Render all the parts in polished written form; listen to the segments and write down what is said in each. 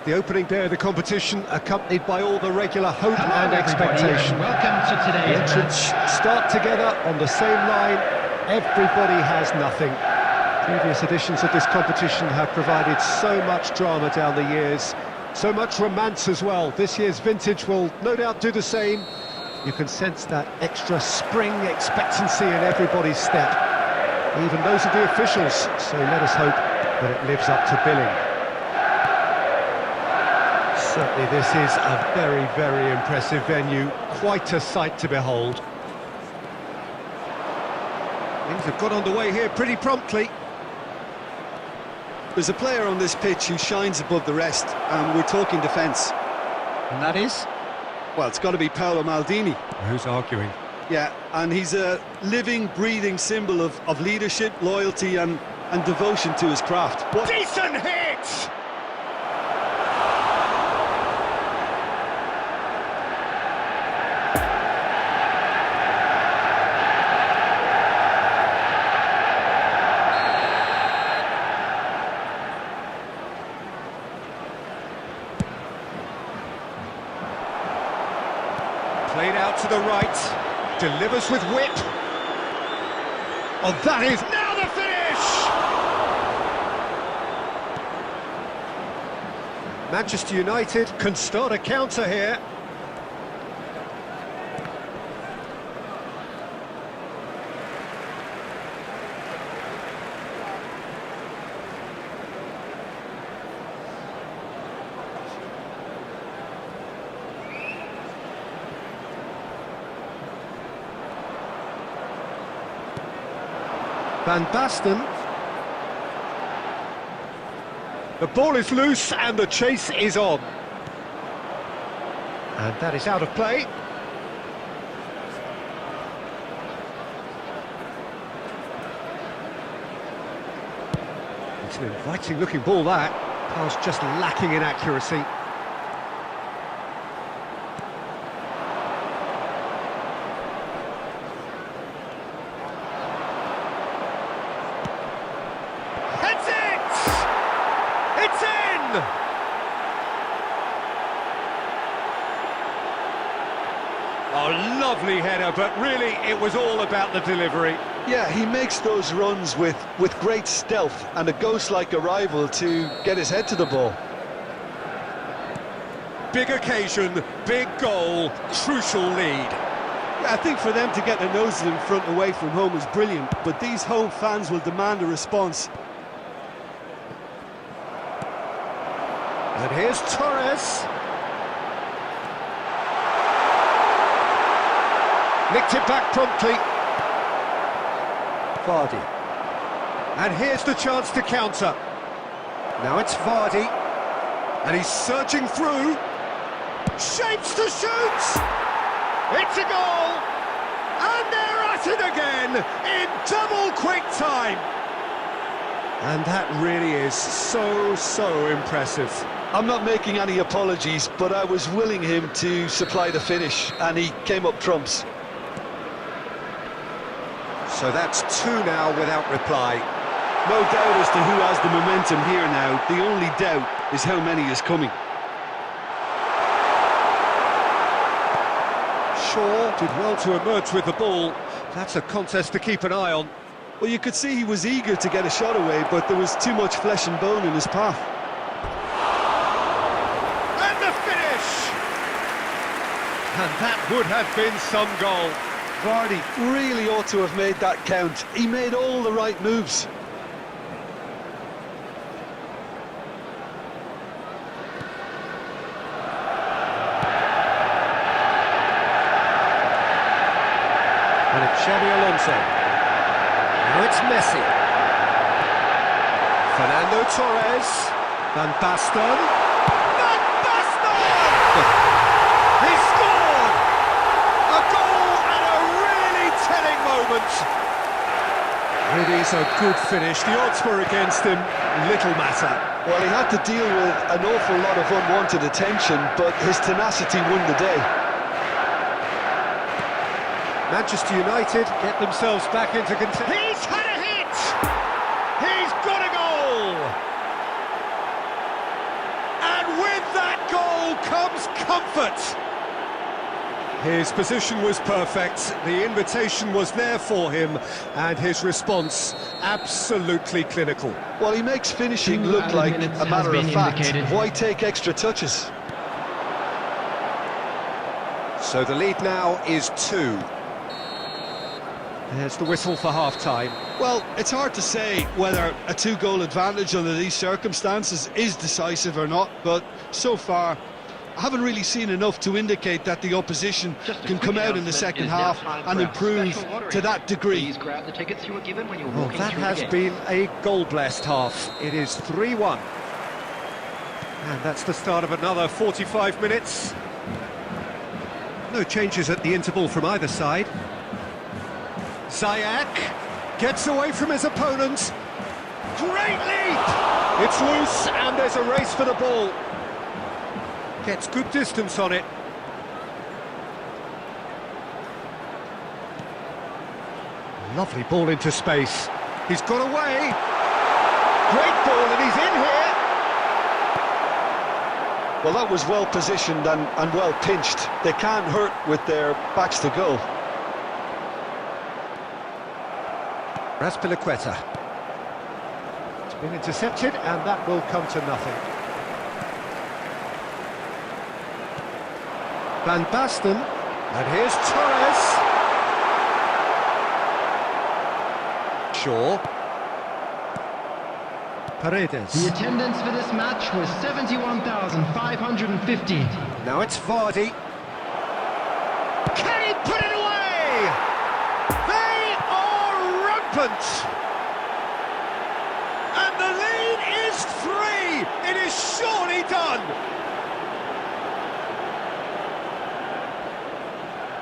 The opening day of the competition, accompanied by all the regular hope and expectation. Welcome to The today's entrants start together on the same line. Everybody has nothing. Previous editions of this competition have provided so much drama down the years, so much romance as well. This year's vintage will no doubt do the same. You can sense that extra spring expectancy in everybody's step, even those of the officials, so let us hope that it lives up to billing. Certainly this is a very, very impressive venue, quite a sight to behold. Things have got underway here pretty promptly. There's a player on this pitch who shines above the rest, and we're talking defence. And that is? Well, it's got to be Paolo Maldini. Who's arguing? Yeah, and he's a living, breathing symbol of leadership, loyalty and devotion to his craft. Decent hit! Played out to the right, delivers with whip. Oh, that is now the finish! Manchester United can start a counter here. Van Basten. The ball is loose and the chase is on. And that is out of play. It's an inviting looking ball, that. Pass just lacking in accuracy. It's in! Oh, lovely header, but really it was all about the delivery. Yeah, he makes those runs with great stealth and a ghost-like arrival to get his head to the ball. Big occasion, big goal, crucial lead. Yeah, I think for them to get their noses in front away from home is brilliant, but these home fans will demand a response. And here's Torres. Nicked it back promptly. Vardy. And here's the chance to counter. Now it's Vardy. And he's surging through. Shapes to shoot! It's a goal! And they're at it again in double quick time. And that really is so impressive. I'm not making any apologies, but I was willing him to supply the finish, and he came up trumps. So that's two now without reply. No doubt as to who has the momentum here now. The only doubt is how many is coming. Shaw did well to emerge with the ball. That's a contest to keep an eye on. Well, you could see he was eager to get a shot away, but there was too much flesh and bone in his path. And the finish! And that would have been some goal. Vardy really ought to have made that count. He made all the right moves. And it's Xabi Alonso. Now it's Messi. Fernando Torres. Van Basten. Van Basten! He scored! A goal at a really telling moment. It is a good finish. The odds were against him. Little matter. Well, he had to deal with an awful lot of unwanted attention, but his tenacity won the day. Manchester United get themselves back into contention. He's had a hit! He's got a goal! And with comes comfort! His position was perfect, the invitation was there for him, and his response absolutely clinical. Well, he makes finishing look like a matter of fact. Why take extra touches? So the lead now is 2. There's the whistle for half-time. Well, it's hard to say whether a 2-goal advantage under these circumstances is decisive or not, but so far I haven't really seen enough to indicate that the opposition can come out in the second half and improve to that degree. Grab the tickets you were given when you were Well, walking that through has the gate. been a goal-blessed half. It is 3-1. And that's the start of another 45 minutes. No changes at the interval from either side. Ziyech gets away from his opponent. Great leap! It's loose and there's a race for the ball. Gets good distance on it. Lovely ball into space. He's got away. Great ball and he's in here. Well, that was well positioned and well pinched. They can't hurt with their backs to goal. Raspilicueta. It's been intercepted and that will come to nothing. Van Basten, and here's Torres. Shaw. Paredes. The attendance for this match was 71,550. Now it's Vardy. Can he put it away? They are rampant! And the lead is 3! It is surely done!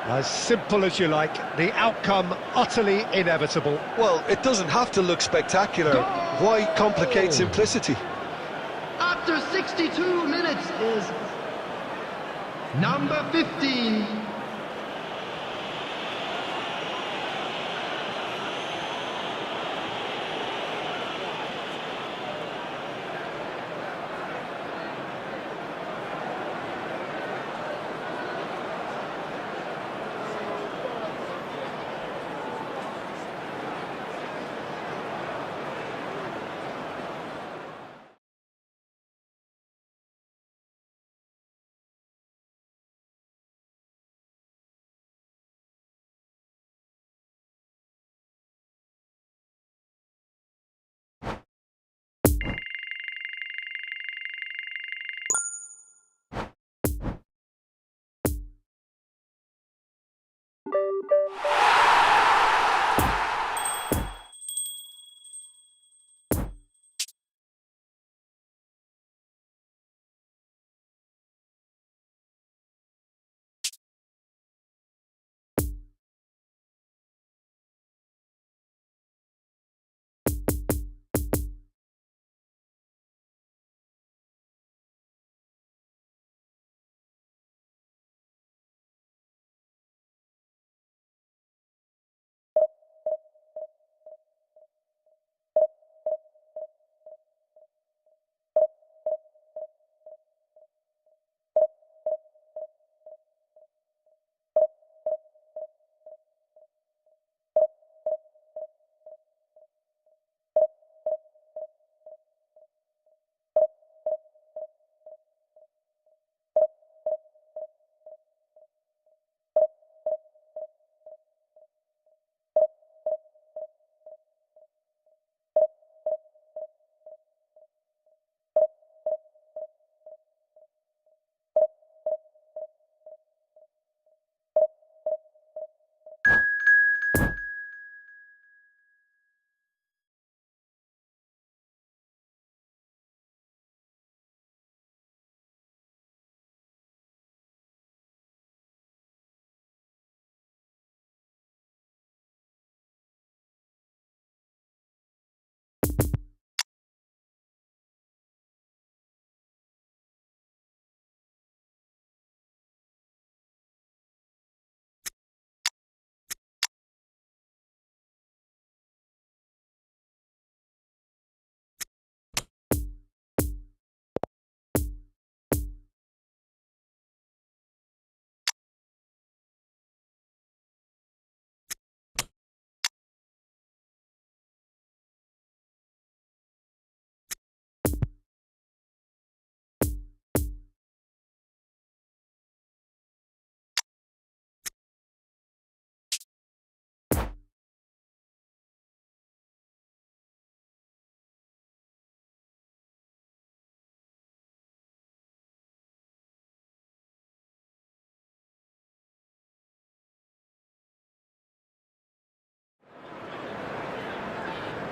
As simple as you like, the outcome utterly inevitable. Well, it doesn't have to look spectacular. Why complicate simplicity? After 62 minutes is number 15.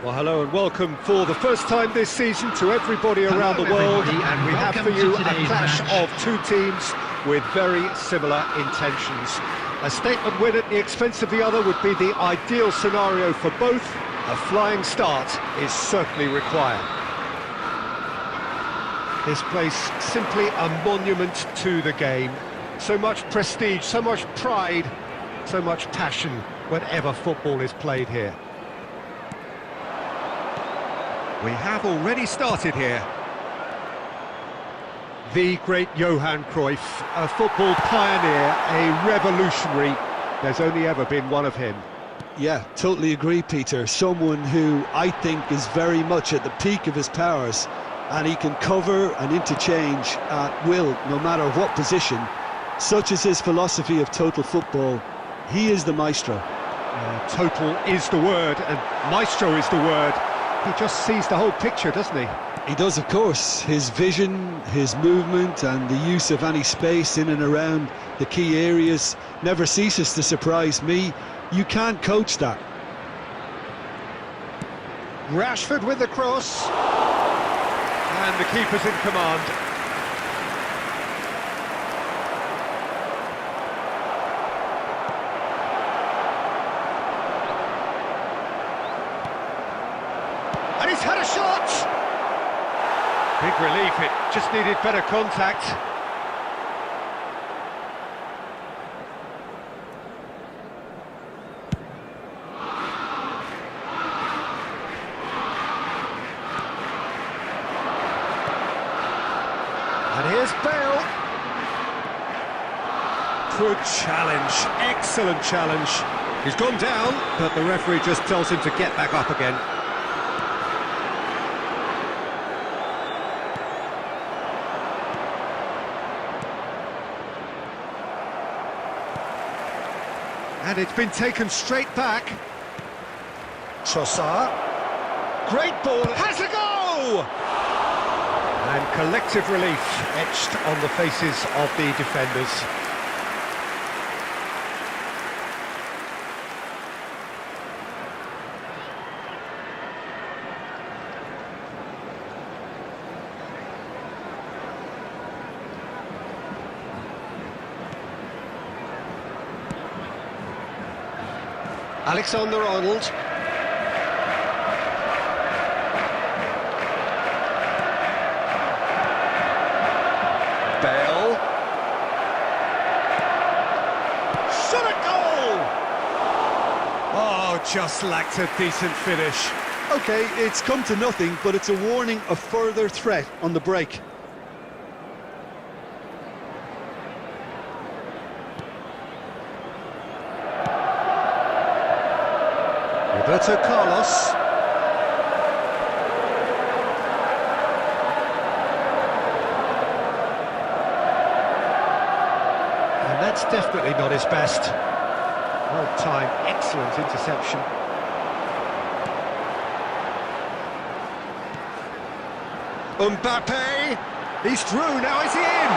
Well, hello and welcome for the first time this season to everybody around Hello, the world. everybody, and We have for welcome you to a today's clash match. of two teams with very similar intentions. A statement win at the expense of the other would be the ideal scenario for both. A flying start is certainly required. This place simply a monument to the game. So much prestige, so much pride, so much passion whenever football is played here. We have already started here. The great Johan Cruyff, a football pioneer, a revolutionary. There's only ever been one of him. Yeah, totally agree, Peter. Someone who I think is very much at the peak of his powers, and he can cover and interchange at will, no matter what position. Such is his philosophy of total football. He is the maestro. Total is the word, and maestro is the word. He just sees the whole picture, doesn't he? He does, of course. His vision, his movement, and the use of any space in and around the key areas never ceases to surprise me. You can't coach that. Rashford with the cross. And the keeper's in command. And he's had a shot! Big relief, it just needed better contact. And here's Bale. Good challenge, excellent challenge. He's gone down, but the referee just tells him to get back up again. And it's been taken straight back. Trossard. Great ball, has a go! And collective relief etched on the faces of the defenders. Alexander-Arnold. Bale. Shot at goal! Oh, just lacked a decent finish. Okay, it's come to nothing, but it's a warning of further threat on the break. Roberto Carlos. And that's definitely not his best. Well timed, excellent interception. Mbappe. He's through, now is he in?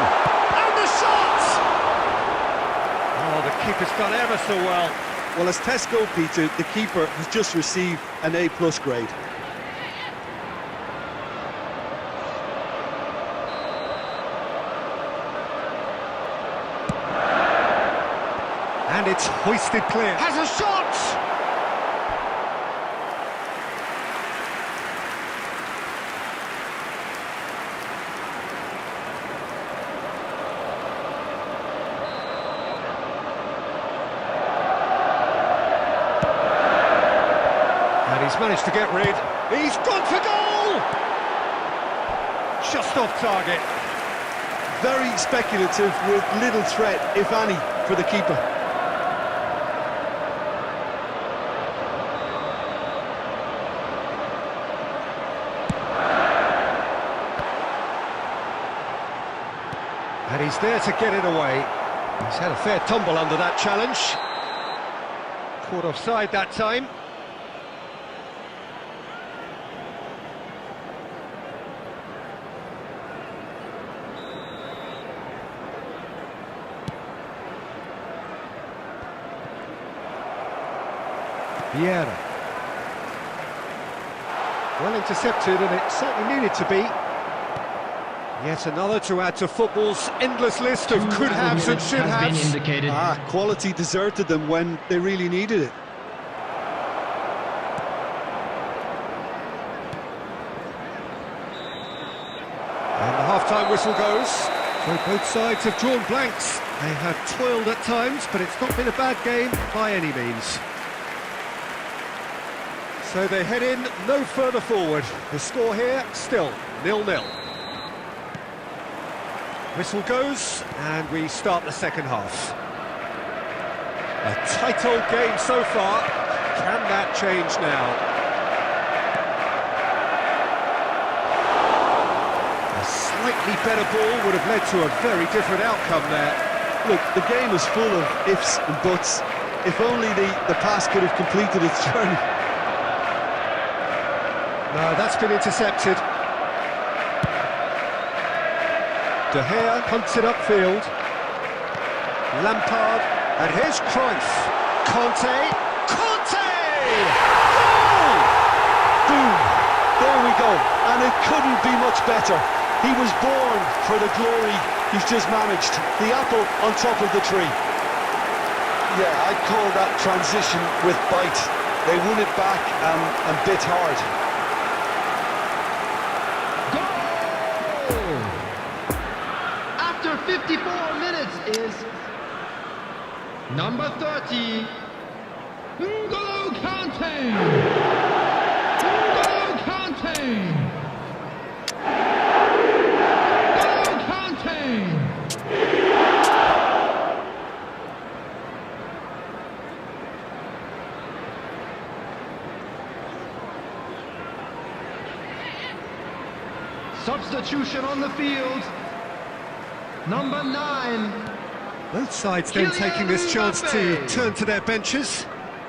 And the shot! Oh, the keeper's done ever so well. Well, as tests go, Peter, the keeper has just received an A+ grade. And it's hoisted clear. Has a shot! And he's managed to get rid. He's gone for goal! Just off target. Very speculative with little threat, if any, for the keeper. And he's there to get it away. He's had a fair tumble under that challenge. Caught offside that time. Vieira. Well intercepted, and it certainly needed to be. Yet another to add to football's endless list of could-haves and should-haves. Quality deserted them when they really needed it. And the half-time whistle goes. So both sides have drawn blanks. They have toiled at times, but it's not been a bad game by any means. So they head in no further forward. The score here still 0-0. Whistle goes, and we start the second half. A tight old game so far. Can that change now? A slightly better ball would have led to a very different outcome there. Look, the game is full of ifs and buts. If only the pass could have completed its journey. No, that's been intercepted. De Gea punts it upfield. Lampard, and here's Cruyff. Conte. Goal! Boom! There we go. And it couldn't be much better. He was born for the glory he's just managed. The apple on top of the tree. Yeah, I'd call that transition with bite. They won it back and bit hard. After 54 minutes is number 30, N'Golo Kante. N'Golo Kante. N'Golo Kante. Substitution on the field. Number 9. Both sides then taking this chance to turn to their benches.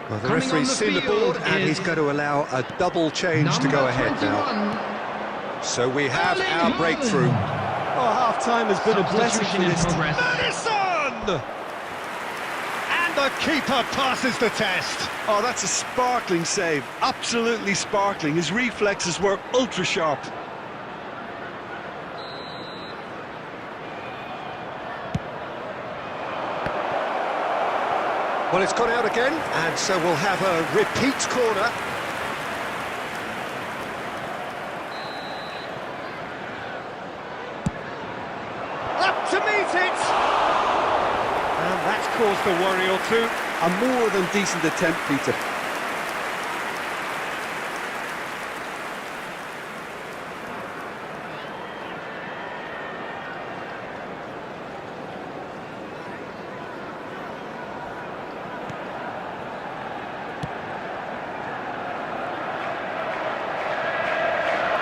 Well, the referee's seen the board, and he's going to allow a double change to go ahead now. So we have our breakthrough. Oh, half-time has been a blessing for this team. Madison! And the keeper passes the test. Oh, that's a sparkling save. Absolutely sparkling. His reflexes were ultra-sharp. Well, it's gone out again, and so we'll have a repeat corner. Up to meet it! And that's caused a worry or two. A more than decent attempt, Peter.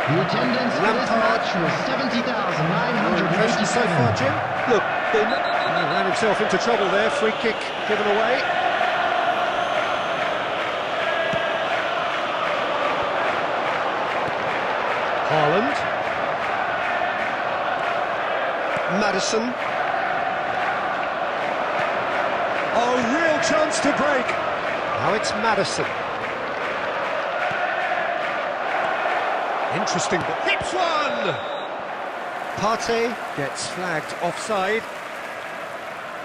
The attendance for this match was 70,987. So far, Jim. Look, He ran himself into trouble there. Free kick given away. Haaland. Madison. Oh, real chance to break. Now it's Madison. Interesting, but hits one! Partey gets flagged offside.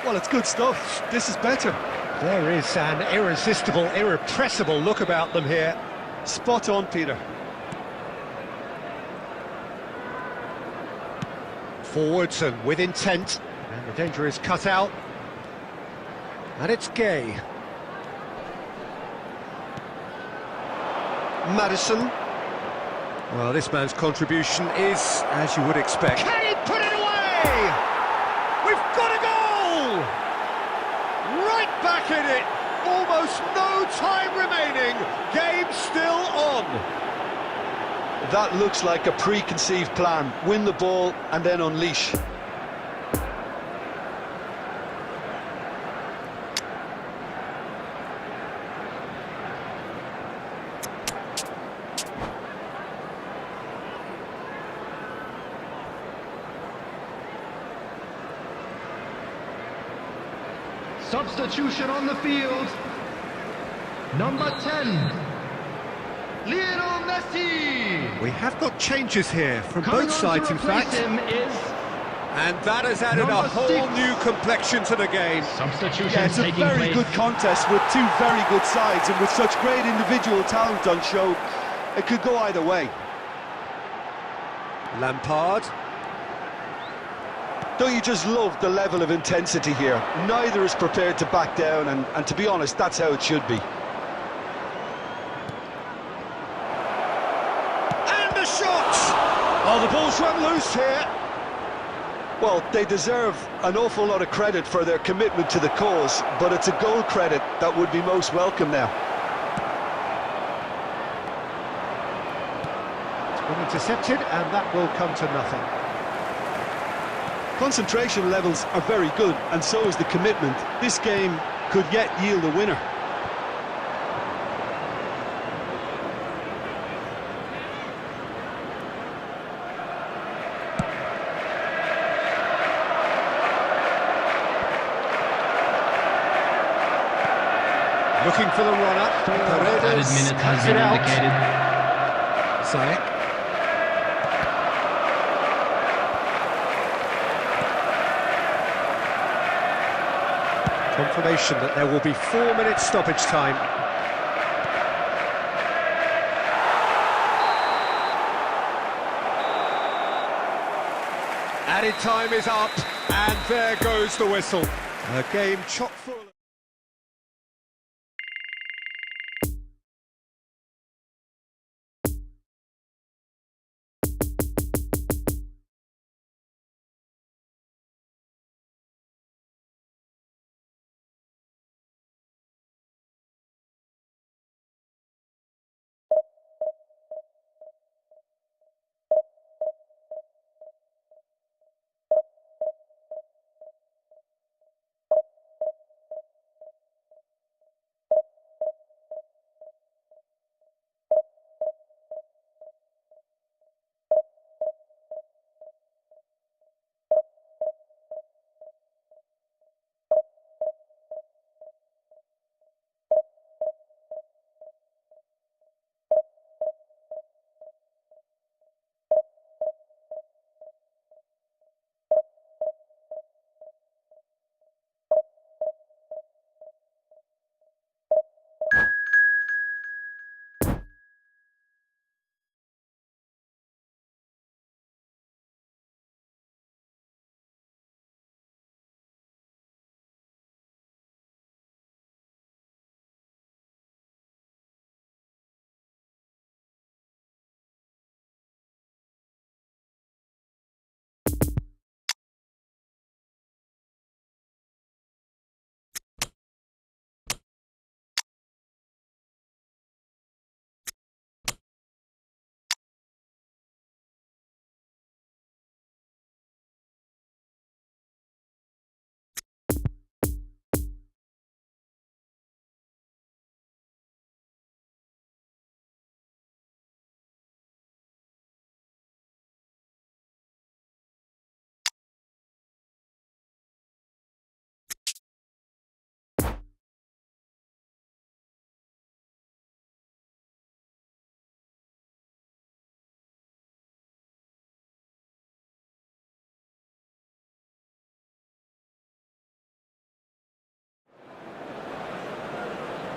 well, it's good stuff. This is better. There is an irresistible, irrepressible look about them here. Spot on, Peter. Forwards and with intent. And the danger is cut out. And it's Gay. Madison. Well, this man's contribution is, as you would expect. Can he put it away? We've got a goal! Right back in it. Almost no time remaining. Game still on. That looks like a preconceived plan. Win the ball and then unleash. Substitution on the field. Number 10. Lionel Messi. We have got changes here from Coming both on sides, to in replace fact. him is And that has added a number whole 6. new complexion to the game. Substitution Yeah, it's a taking very place. good contest with two very good sides, and with such great individual talent on show, it could go either way. Lampard. Don't you just love the level of intensity here? Neither is prepared to back down, and to be honest, that's how it should be. And the shot! Oh, the ball's run loose here. Well, they deserve an awful lot of credit for their commitment to the cause, but it's a goal credit that would be most welcome now. It's been intercepted, and that will come to nothing. Concentration levels are very good, and so is the commitment. This game could yet yield a winner. Looking for the run-up. Added Paredes minute has cuts been it out. indicated. Zayek. Confirmation that there will be 4 minutes stoppage time. Added time is up, and there goes the whistle. A game chock full.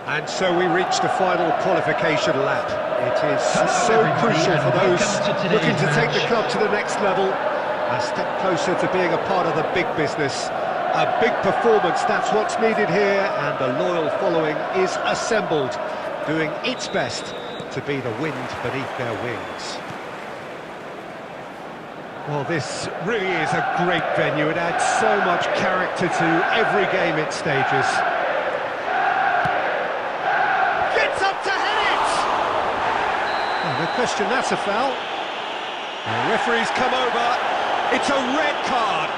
And so we reach the final qualification lap. It is so crucial for those looking to take the club to the next level, a step closer to being a part of the big business. A big performance, that's what's needed here, and the loyal following is assembled, doing its best to be the wind beneath their wings. Well, this really is a great venue. It adds so much character to every game it stages. No question, that's a foul. The referee's come over. It's a red card.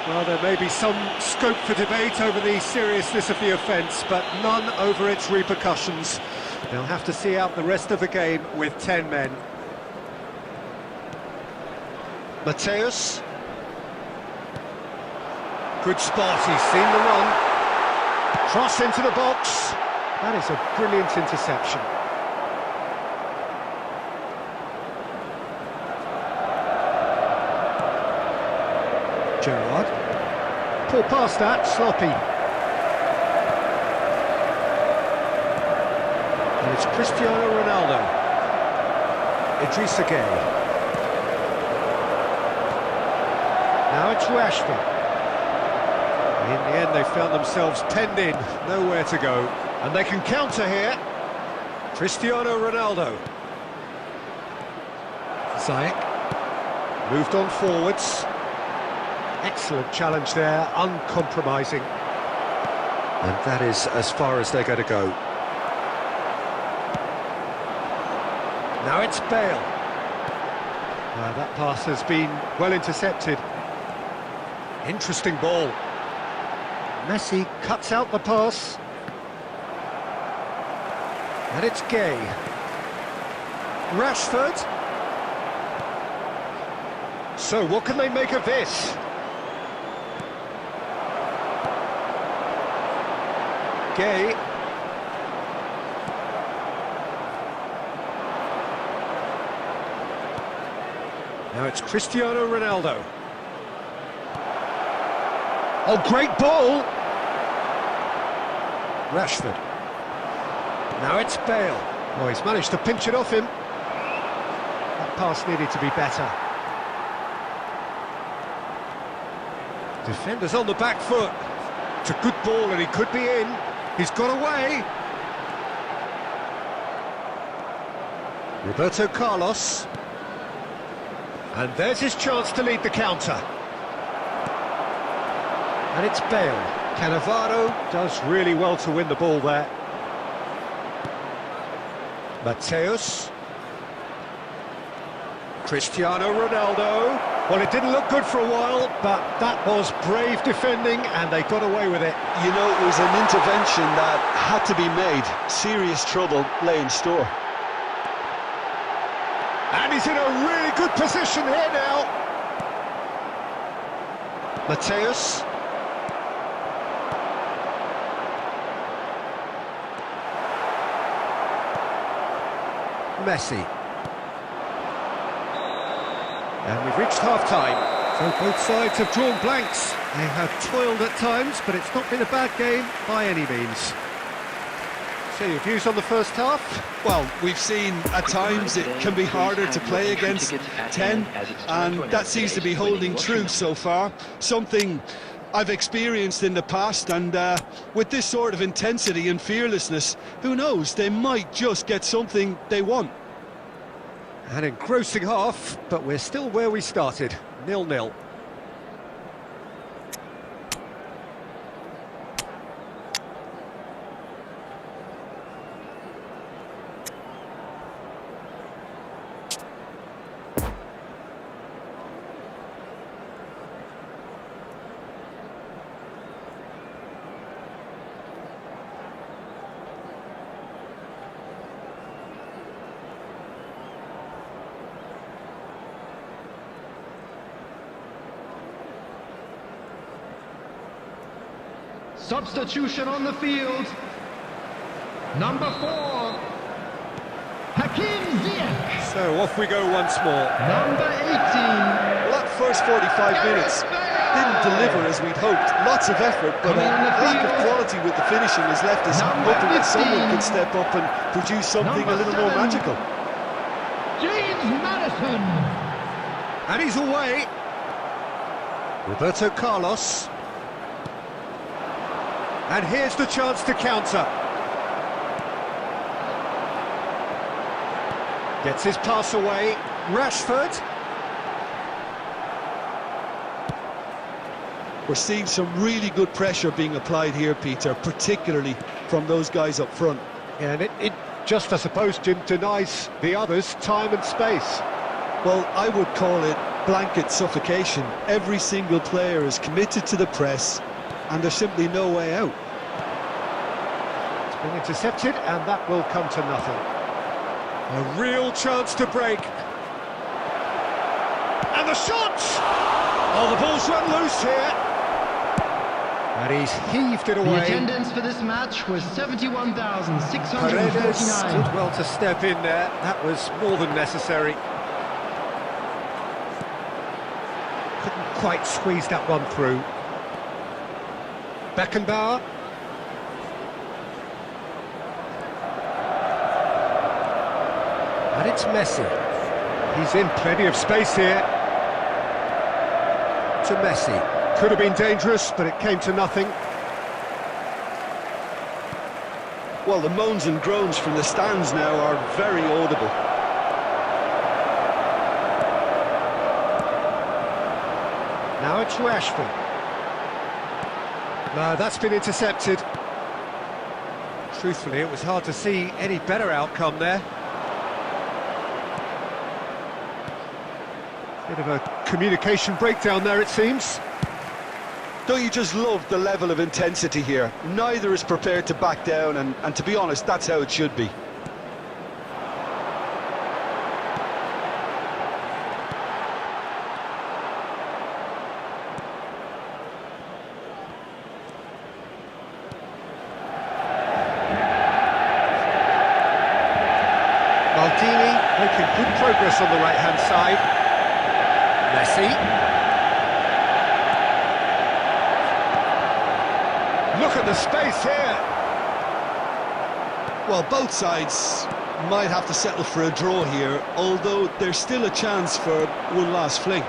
Well, there may be some scope for debate over the seriousness of the offence, but none over its repercussions. They'll have to see out the rest of the game with 10 men. Mateus. Good spot, he's seen the run. Cross into the box. That is a brilliant interception. Gerrard. Pull past that, sloppy. And it's Cristiano Ronaldo. Idrissa Gueye. Now it's Rashford. In the end, they found themselves penned in, nowhere to go. And they can counter here. Cristiano Ronaldo. Ziyech. Moved on forwards. Excellent challenge there, uncompromising. And that is as far as they're going to go. Now it's Bale. That pass has been well intercepted. Interesting ball. Messi cuts out the pass. And it's Gueye. Rashford. So what can they make of this? Gueye. Now it's Cristiano Ronaldo. Oh, great ball! Rashford. Now it's Bale. Oh, he's managed to pinch it off him. That pass needed to be better. Defenders on the back foot. It's a good ball and he could be in. He's got away. Roberto Carlos. And there's his chance to lead the counter. And it's Bale. Cannavaro does really well to win the ball there. Mateus. Cristiano Ronaldo. Well, it didn't look good for a while, but that was brave defending, and they got away with it. You know, it was an intervention that had to be made. Serious trouble lay in store. And he's in a really good position here now. Mateus. Messi. And we've reached half-time. So both sides have drawn blanks. They have toiled at times, but it's not been a bad game by any means. So your views on the first half? Well, we've seen at times it can be harder to play against 10, and that seems to be holding true so far. Something I've experienced in the past, and with this sort of intensity and fearlessness, who knows, they might just get something they want. An engrossing half, but we're still where we started, 0-0. Substitution on the field. Number 4, Hakim Ziyech. So off we go once more. Number 18. Well, that first 45 minutes didn't deliver as we'd hoped. Lots of effort, but a lack of quality with the finishing has left us hoping that someone could step up and produce something a little more magical. James Maddison. And he's away. Roberto Carlos. And here's the chance to counter. Gets his pass away. Rashford. We're seeing some really good pressure being applied here, Peter, particularly from those guys up front. And it just, I suppose, Jim, denies the others time and space. Well, I would call it blanket suffocation. Every single player is committed to the press, and there's simply no way out. It's been intercepted, and that will come to nothing. A real chance to break. And the shot! Oh, the ball's run loose here. And he's heaved it away. The attendance for this match was 71,649. Paredes did well to step in there. That was more than necessary. Couldn't quite squeeze that one through. Beckenbauer. And it's Messi. He's in plenty of space here. To Messi. Could have been dangerous, but it came to nothing. Well, the moans and groans from the stands now are very audible. Now it's Rashford. No, that's been intercepted. Truthfully, it was hard to see any better outcome there. Bit of a communication breakdown there, it seems. Don't you just love the level of intensity here? Neither is prepared to back down, and to be honest, that's how it should be. Maldini making good progress on the right-hand side. Messi. Look at the space here. Well, both sides might have to settle for a draw here, although there's still a chance for one last fling.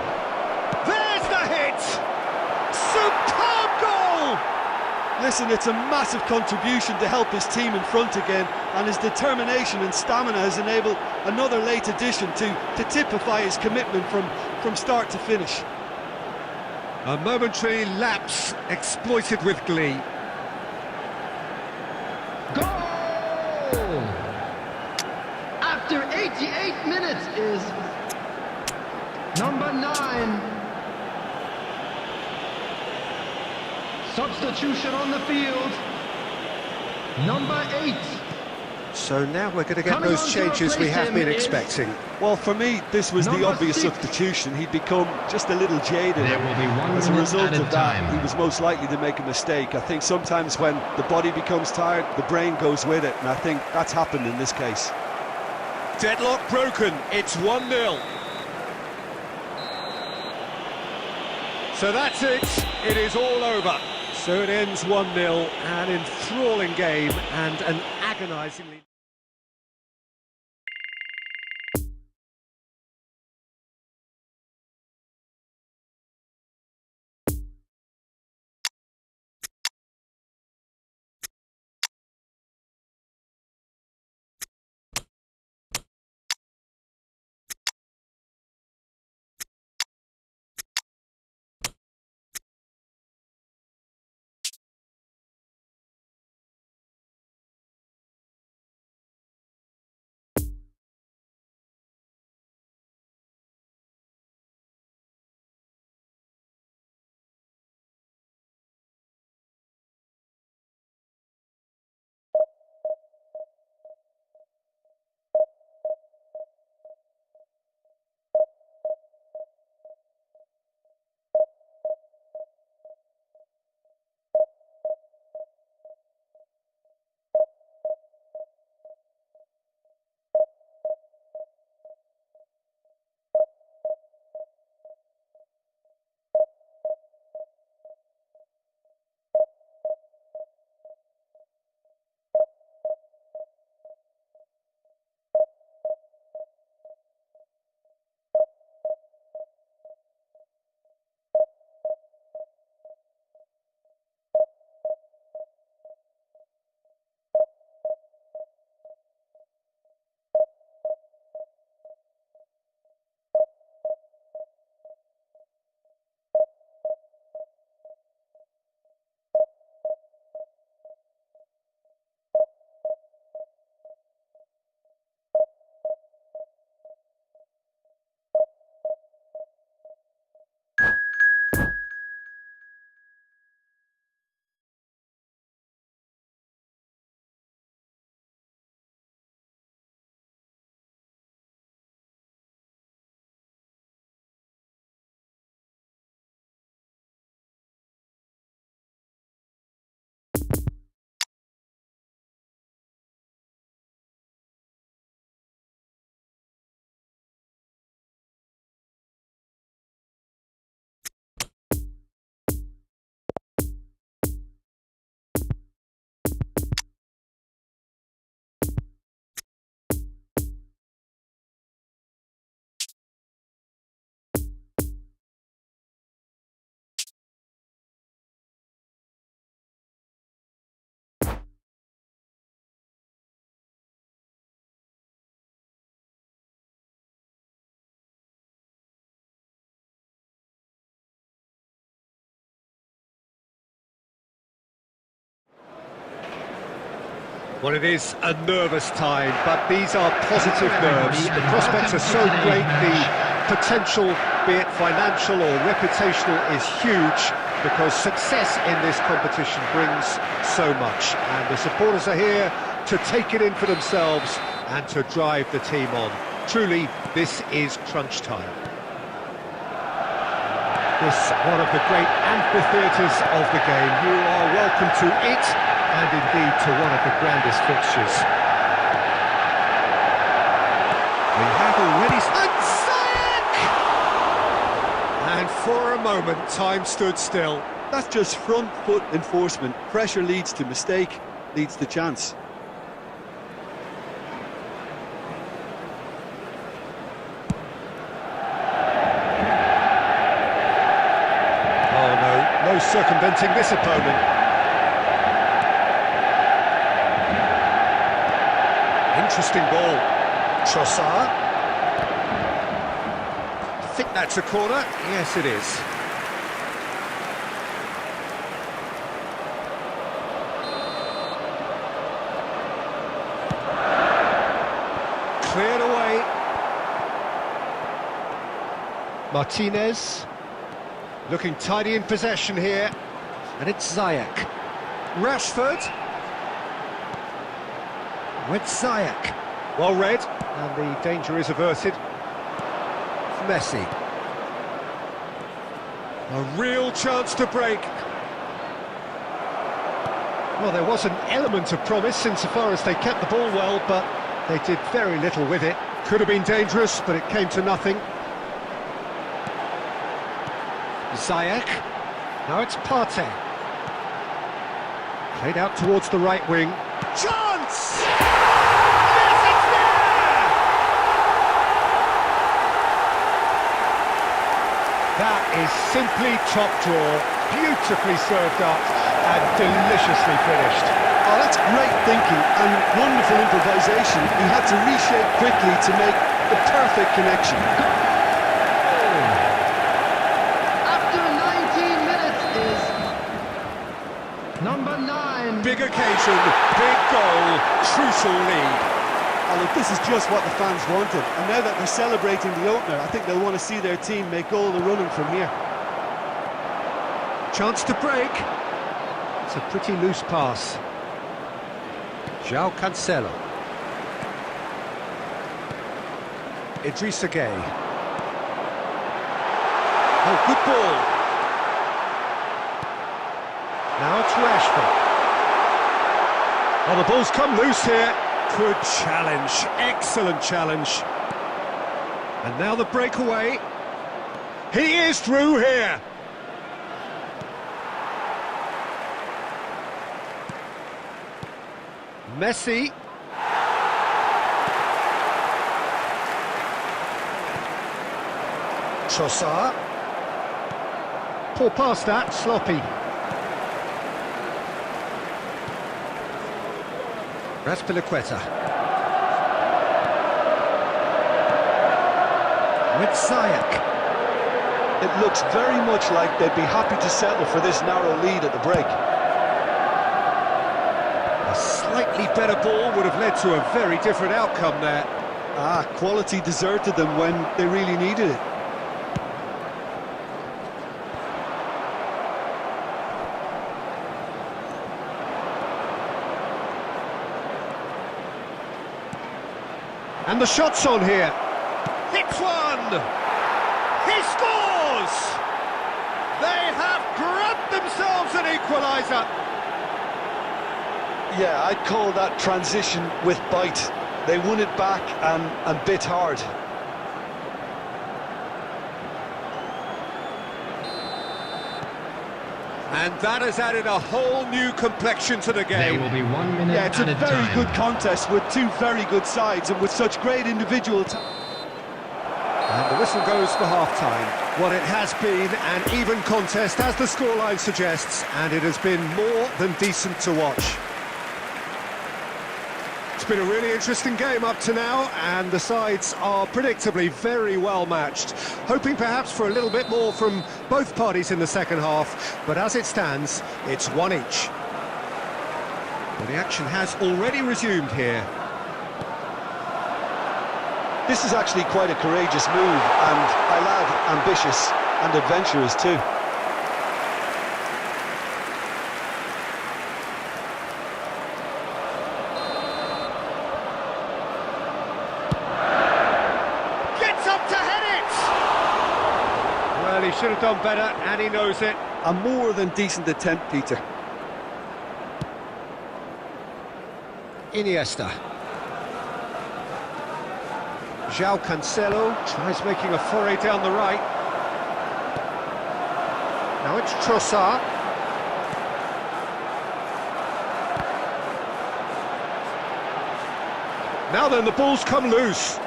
There's the hit! Superb goal! Listen, it's a massive contribution to help his team in front again, and his determination and stamina has enabled another late addition to typify his commitment from start to finish. A momentary lapse exploited with glee. Goal! After 88 minutes is number 9. Substitution on the field. Number 8. So now we're going to get Coming those on to changes we replace have him been is expecting. Well, for me, this was the Number obvious 6. substitution. He'd become just a little jaded. There will be one As a minute result added of that, time. he was most likely to make a mistake. I think sometimes when the body becomes tired, the brain goes with it, and I think that's happened in this case. Deadlock broken, it's 1-0. So that's it, it is all over. So it ends 1-0, an enthralling game and an agonisingly... Well, it is a nervous time, but these are positive nerves. The prospects are so great, the potential, be it financial or reputational, is huge, because success in this competition brings so much. And the supporters are here to take it in for themselves and to drive the team on. Truly, this is crunch time. This one of the great amphitheatres of the game. You are welcome to it, and indeed to one of the grandest fixtures. We have already... And for a moment, time stood still. That's just front foot enforcement. Pressure leads to mistake, leads to chance. Oh no, no circumventing this opponent. Interesting ball. Trossard. I think that's a corner. Yes, it is. Cleared away. Martinez. Looking tidy in possession here. And it's Ziyech. Rashford. With Ziyech. Well read. And the danger is averted. Messi. A real chance to break. Well, there was an element of promise insofar as they kept the ball well, but they did very little with it. Could have been dangerous, but it came to nothing. Ziyech. Now it's Partey. Played out towards the right wing. Chance! Yes, it's there! That is simply top draw, beautifully served up and deliciously finished. Oh, that's great thinking and wonderful improvisation. He had to reshape quickly to make the perfect connection. After 19 minutes is number 9. Big occasion, big goal, crucial lead. Oh, look, this is just what the fans wanted. And now that they're celebrating the opener, I think they'll want to see their team make all the running from here. Chance to break. It's a pretty loose pass. João Cancelo. Idrissa Gueye. Oh, good ball. Now it's Rashford. Oh, the ball's come loose here. Good challenge, excellent challenge. And now the breakaway. He is through here. Messi. Trossard. Poor pass that, sloppy. Raspilicueta. With Ziyech. It looks very much like they'd be happy to settle for this narrow lead at the break. A slightly better ball would have led to a very different outcome there. Quality deserted them when they really needed it. And the shot's on here. Hits one! He scores! They have grabbed themselves an equaliser. Yeah, I'd call that transition with bite. They won it back and bit hard. And that has added a whole new complexion to the game. There will be 1 minute Yeah, it's a added very time. good contest with two very good sides and with such great individual And the whistle goes for half-time. Well, it has been an even contest, as the scoreline suggests, and it has been more than decent to watch. It's been a really interesting game up to now, and the sides are predictably very well matched. Hoping perhaps for a little bit more from both parties in the second half, but as it stands, it's one each. Well, the action has already resumed here. This is actually quite a courageous move, and I'll add ambitious and adventurous too. Gets up to head it! Well, he should have done better, and he knows it. A more than decent attempt, Peter. Iniesta. João Cancelo tries making a foray down the right. Now it's Trossard. Now then, the ball's come loose.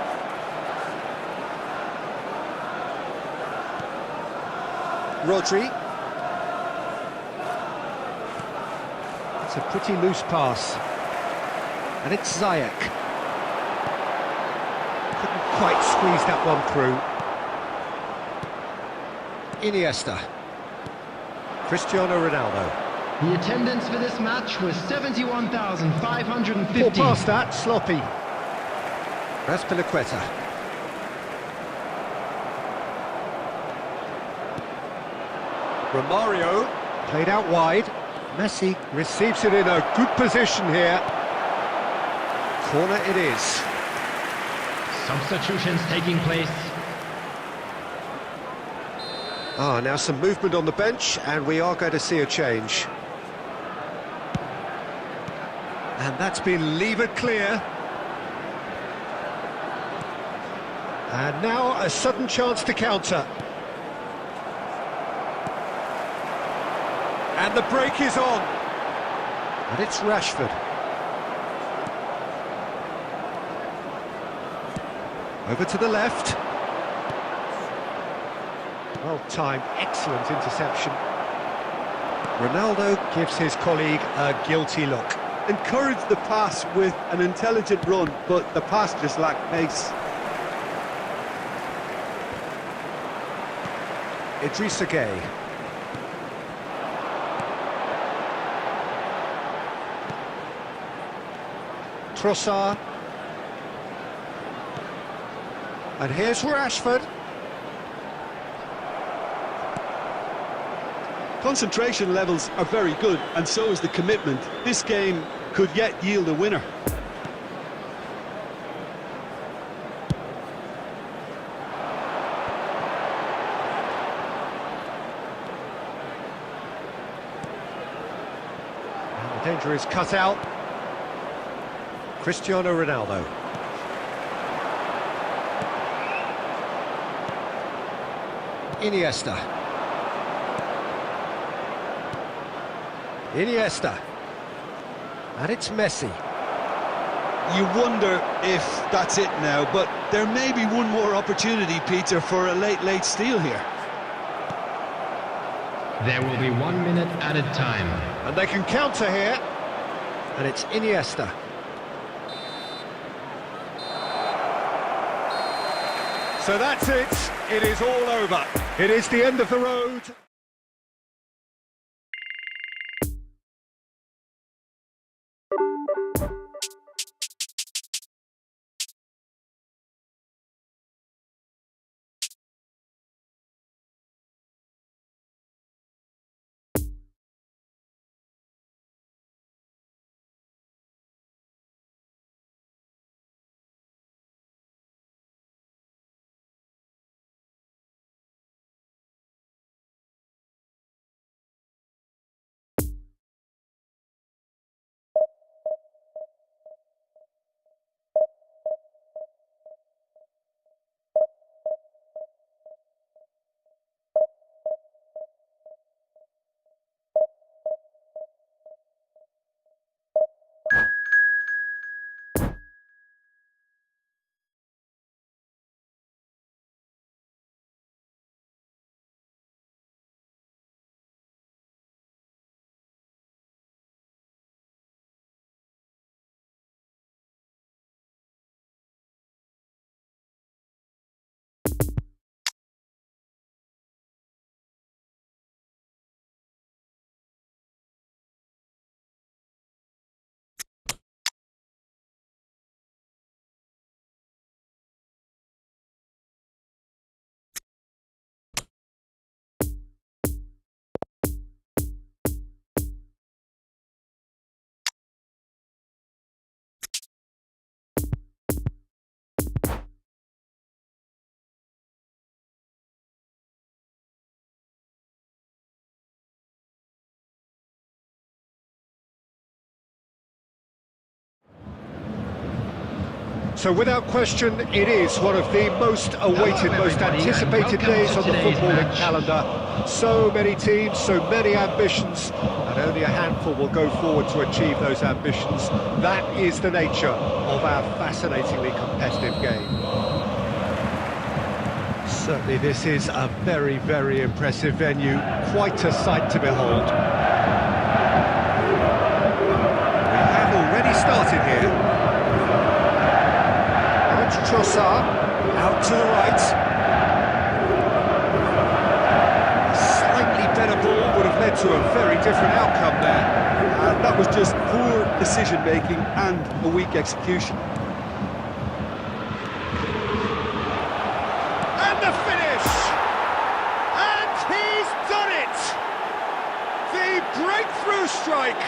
Rodri. It's a pretty loose pass. And it's Ziyech. Couldn't quite squeeze that one through. Iniesta. Cristiano Ronaldo. The attendance for this match was 71,550. Ball past that, sloppy. Raspilicueta. Romario, played out wide. Messi receives it in a good position here. Corner it is. Substitutions taking place. Now some movement on the bench, and we are going to see a change. And that's been levered clear. And now a sudden chance to counter. And the break is on. And it's Rashford. Over to the left. Well timed, excellent interception. Ronaldo gives his colleague a guilty look. Encouraged the pass with an intelligent run, but the pass just lacked pace. Idrissa Gueye. Trossard. And here's Rashford. Concentration levels are very good, and so is the commitment. This game could yet yield a winner. And the danger is cut out. Cristiano Ronaldo. Iniesta. Iniesta. And it's Messi. You wonder if that's it now, but there may be one more opportunity, Peter, for a late steal here. There will be 1 minute added time. And they can counter here. And it's Iniesta. So that's it. It is all over. It is the end of the road. So without question, it is one of the most awaited, most anticipated days on the footballing calendar. So many teams, so many ambitions, and only a handful will go forward to achieve those ambitions. That is the nature of our fascinatingly competitive game. Certainly this is a very, very impressive venue, quite a sight to behold. We have already started here. Trossard, out to the right. A slightly better ball would have led to a very different outcome there. That was just poor decision-making and a weak execution. And the finish! And he's done it! The breakthrough strike!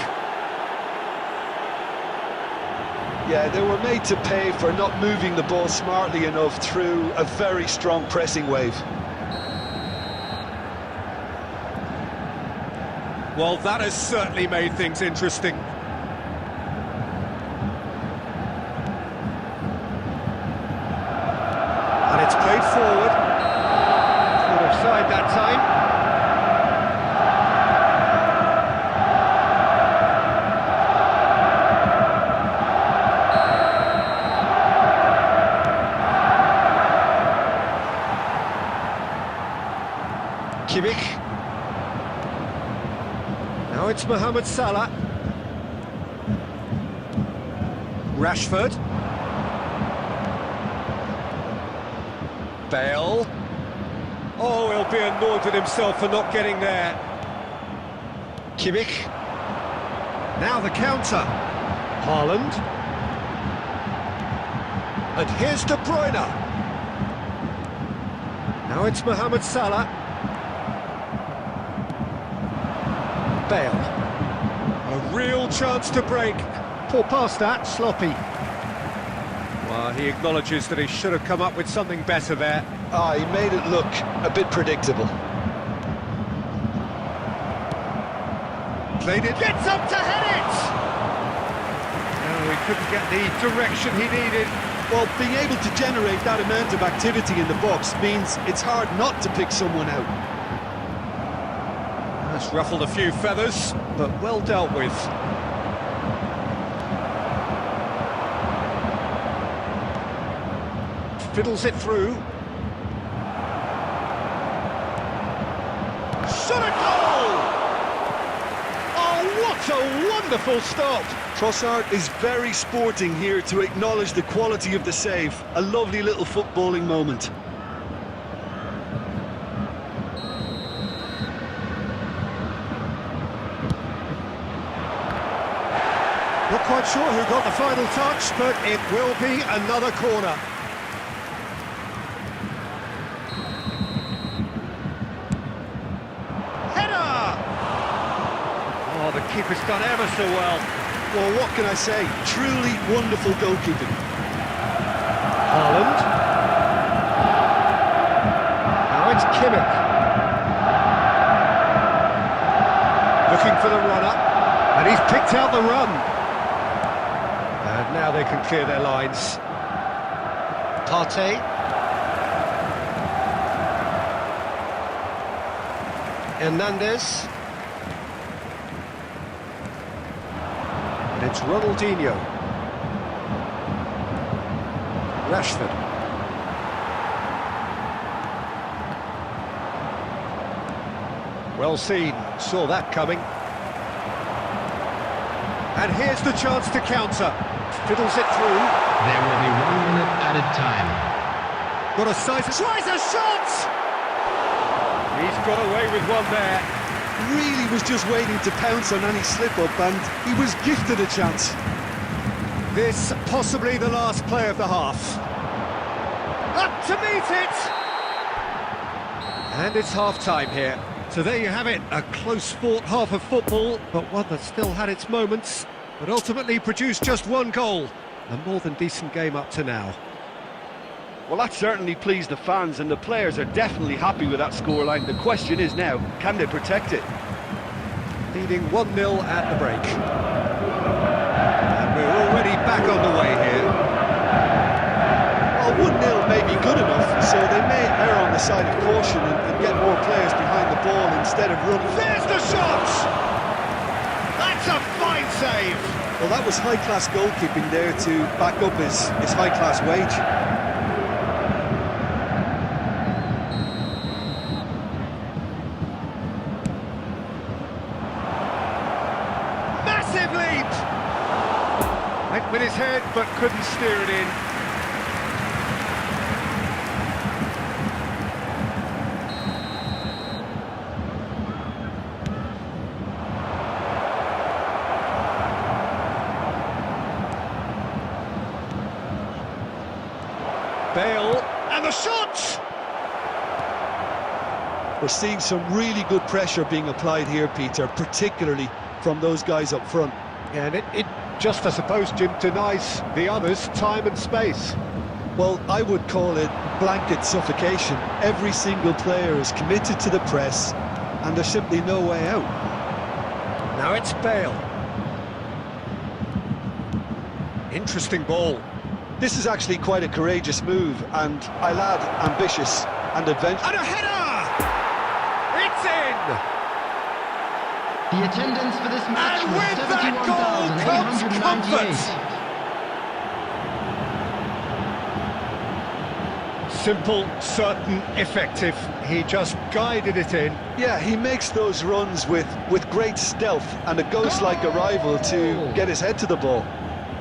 Yeah, they were made to pay for not moving the ball smartly enough through a very strong pressing wave. Well, that has certainly made things interesting. And it's played forward. Good offside that time. Now it's Mohamed Salah. Rashford. Bale. Oh, he'll be annoyed with himself for not getting there. Kimmich. Now the counter. Haaland. And here's De Bruyne. Now it's Mohamed Salah. Bale. A real chance to break. Poor pass that, sloppy. Well, he acknowledges that he should have come up with something better there. He made it look a bit predictable. Played it. Gets up to head it! No, he couldn't get the direction he needed. Well, being able to generate that amount of activity in the box means it's hard not to pick someone out. That's ruffled a few feathers, but well dealt with. Fiddles it through. Shot a goal! Oh, what a wonderful stop! Trossard is very sporting here to acknowledge the quality of the save. A lovely little footballing moment. Not quite sure who got the final touch, but it will be another corner. Header! Oh, the keeper's done ever so well. Well, what can I say? Truly wonderful goalkeeping. Haaland. Now it's Kimmich. Looking for the runner, and he's picked out the run. And now they can clear their lines. Partey. Hernandez. And it's Ronaldinho. Rashford. Well seen, saw that coming. And here's the chance to counter. Fiddles it through. There will be 1 minute added time. Got a size. Tries a shot! He's got away with one there. Really was just waiting to pounce on any slip-up, and he was gifted a chance. This possibly the last play of the half. Up to meet it! And it's half-time here. So there you have it, a close-fought half of football, but one that still had its moments, but ultimately produced just one goal. A more than decent game up to now. Well, that certainly pleased the fans, and the players are definitely happy with that scoreline. The question is now, can they protect it? Leading 1-0 at the break. And we're already back on the way here. 1-0 may be good enough, so they may err on the side of caution and get more players behind the ball instead of running. There's the shot! That's a fine save! Well, that was high-class goalkeeping there to back up his high-class wage. Massive leap! Went with his head, but couldn't steer it in. Bale, And the shot! We're seeing some really good pressure being applied here, Peter, particularly from those guys up front. and it just, I suppose, Jim, denies the others time and space. Well, I would call it blanket suffocation. Every single player is committed to the press, and there's simply no way out. Now it's Bale. Interesting ball. This is actually quite a courageous move, and I'll add ambitious and adventurous. And a header! It's in! The attendance for this match And was with that goal comes 71,898. Simple, certain, effective. He just guided it in. Yeah, he makes those runs with great stealth and a ghost-like arrival to get his head to the ball.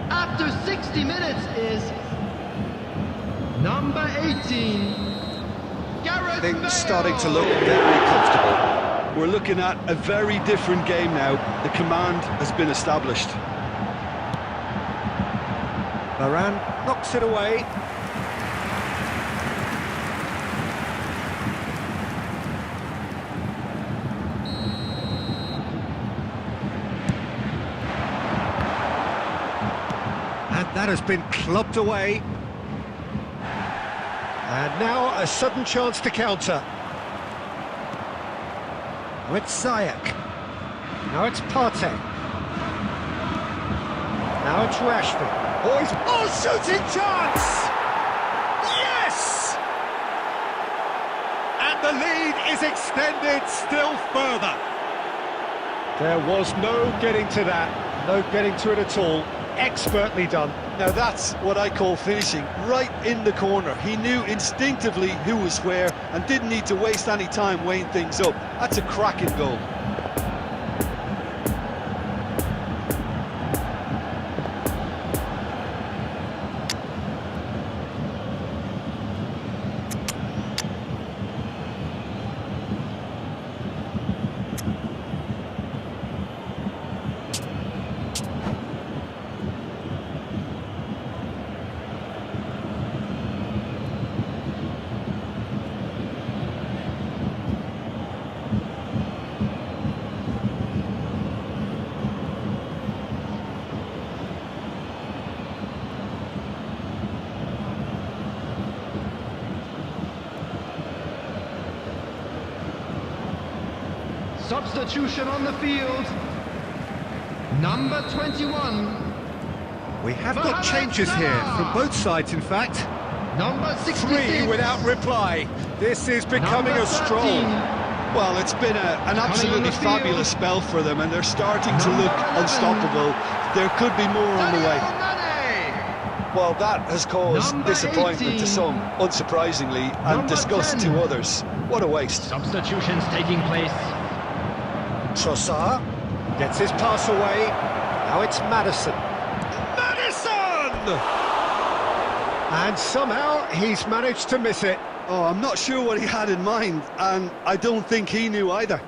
After 60 minutes is number 18, Gareth Bale. Things starting to look very comfortable. We're looking at a very different game now. The command has been established. Varane knocks it away. And that has been clubbed away. And now a sudden chance to counter. Now it's Ziyech. Now it's Partey. Now it's Rashford. Oh, shooting chance! Yes! And the lead is extended still further. There was no getting to that. No getting to it at all. Expertly done. Now that's what I call finishing, right in the corner. He knew instinctively who was where and didn't need to waste any time weighing things up. That's a cracking goal. Substitution on the field. Number 21. We have got changes here from both sides, in fact. Number 66. 3 without reply. This is becoming Number a stroll. 13. Well, it's been an absolutely field. fabulous spell for them, and they're starting to Number look 11. unstoppable. There could be more on the way. Mane. Well, that has caused Number disappointment 18. to some, unsurprisingly, and Number disgust 10. to others. What a waste. Substitutions taking place. Trossard gets his pass away. Now it's Maddison. Madison! And somehow he's managed to miss it. Oh, I'm not sure what he had in mind, and I don't think he knew either.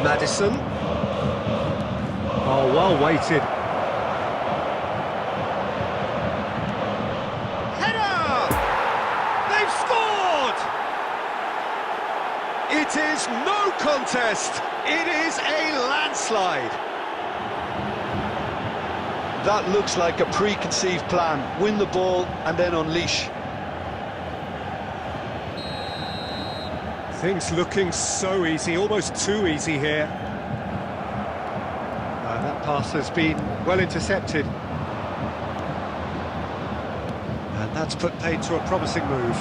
Maddison. Oh, well weighted. Header! They've scored! It is no contest. It is a landslide. That looks like a preconceived plan. Win the ball and then unleash. Things looking so easy, almost too easy here. That pass has been well intercepted. And that's put paid to a promising move.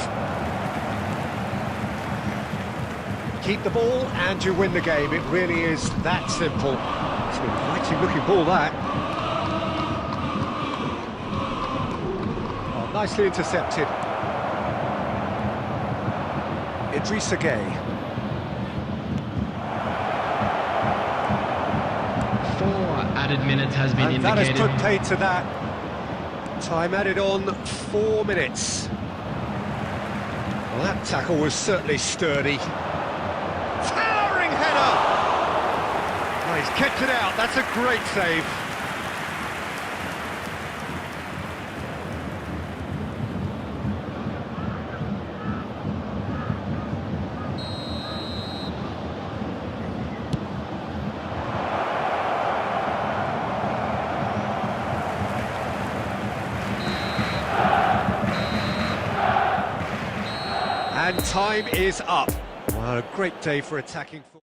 Keep the ball and you win the game. It really is that simple. It's an inviting looking ball, that. Oh, nicely intercepted. Idrissa Gueye. 4 added minutes has been And indicated. that has put paid to that. Time added on 4 minutes. Well, that tackle was certainly sturdy. Towering header! Oh, he's kept it out, that's a great save. And time is up. Well, a great day for attacking football.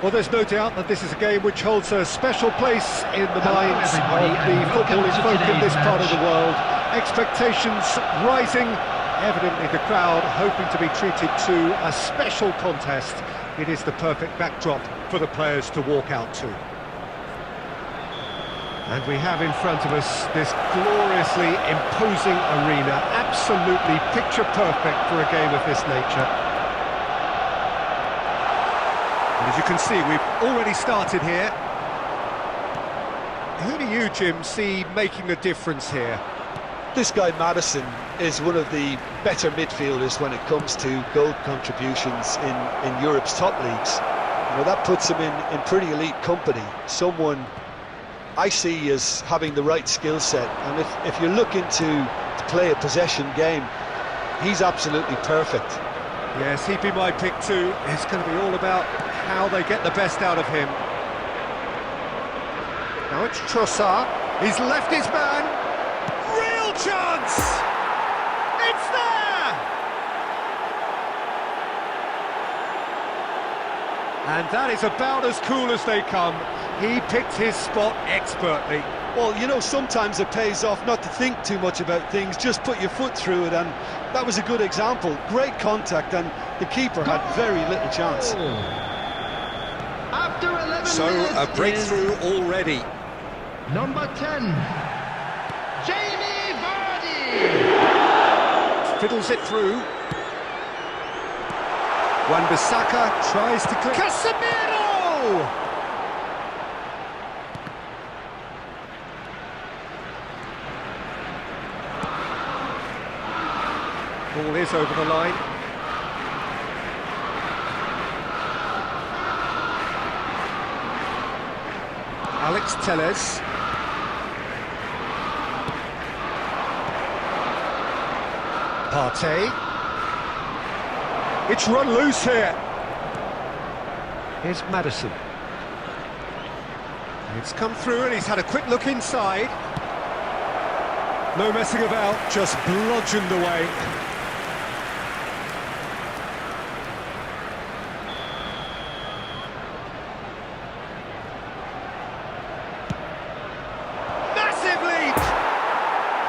Well, there's no doubt that this is a game which holds a special place in the minds of the footballing folk in this part of the world. Expectations rising, evidently the crowd hoping to be treated to a special contest. It is the perfect backdrop for the players to walk out to. And we have in front of us this gloriously imposing arena, absolutely picture perfect for a game of this nature. And as you can see, we've already started here. Who do you, Jim, see making a difference here? This guy Maddison is one of the better midfielders when it comes to goal contributions in Europe's top leagues. You know, that puts him in pretty elite company. Someone I see as having the right skill set, and if you're looking to play a possession game, he's absolutely perfect. Yes, he'd be my pick too. It's going to be all about how they get the best out of him. Now it's Trossard. He's left his man. Real chance! It's there! And that is about as cool as they come. He picked his spot expertly. Well, you know, sometimes it pays off not to think too much about things, just put your foot through it, and that was a good example. Great contact, and the keeper had very little chance. After 11 So minutes a breakthrough is already. number 10, Jamie Vardy. Fiddles it through. Wan-Bissaka tries to clear. Casemiro! Ball is over the line. Alex Telles. Partey. It's run loose here. Here's Maddison. It's come through and he's had a quick look inside. No messing about, just bludgeoned away. Massive lead!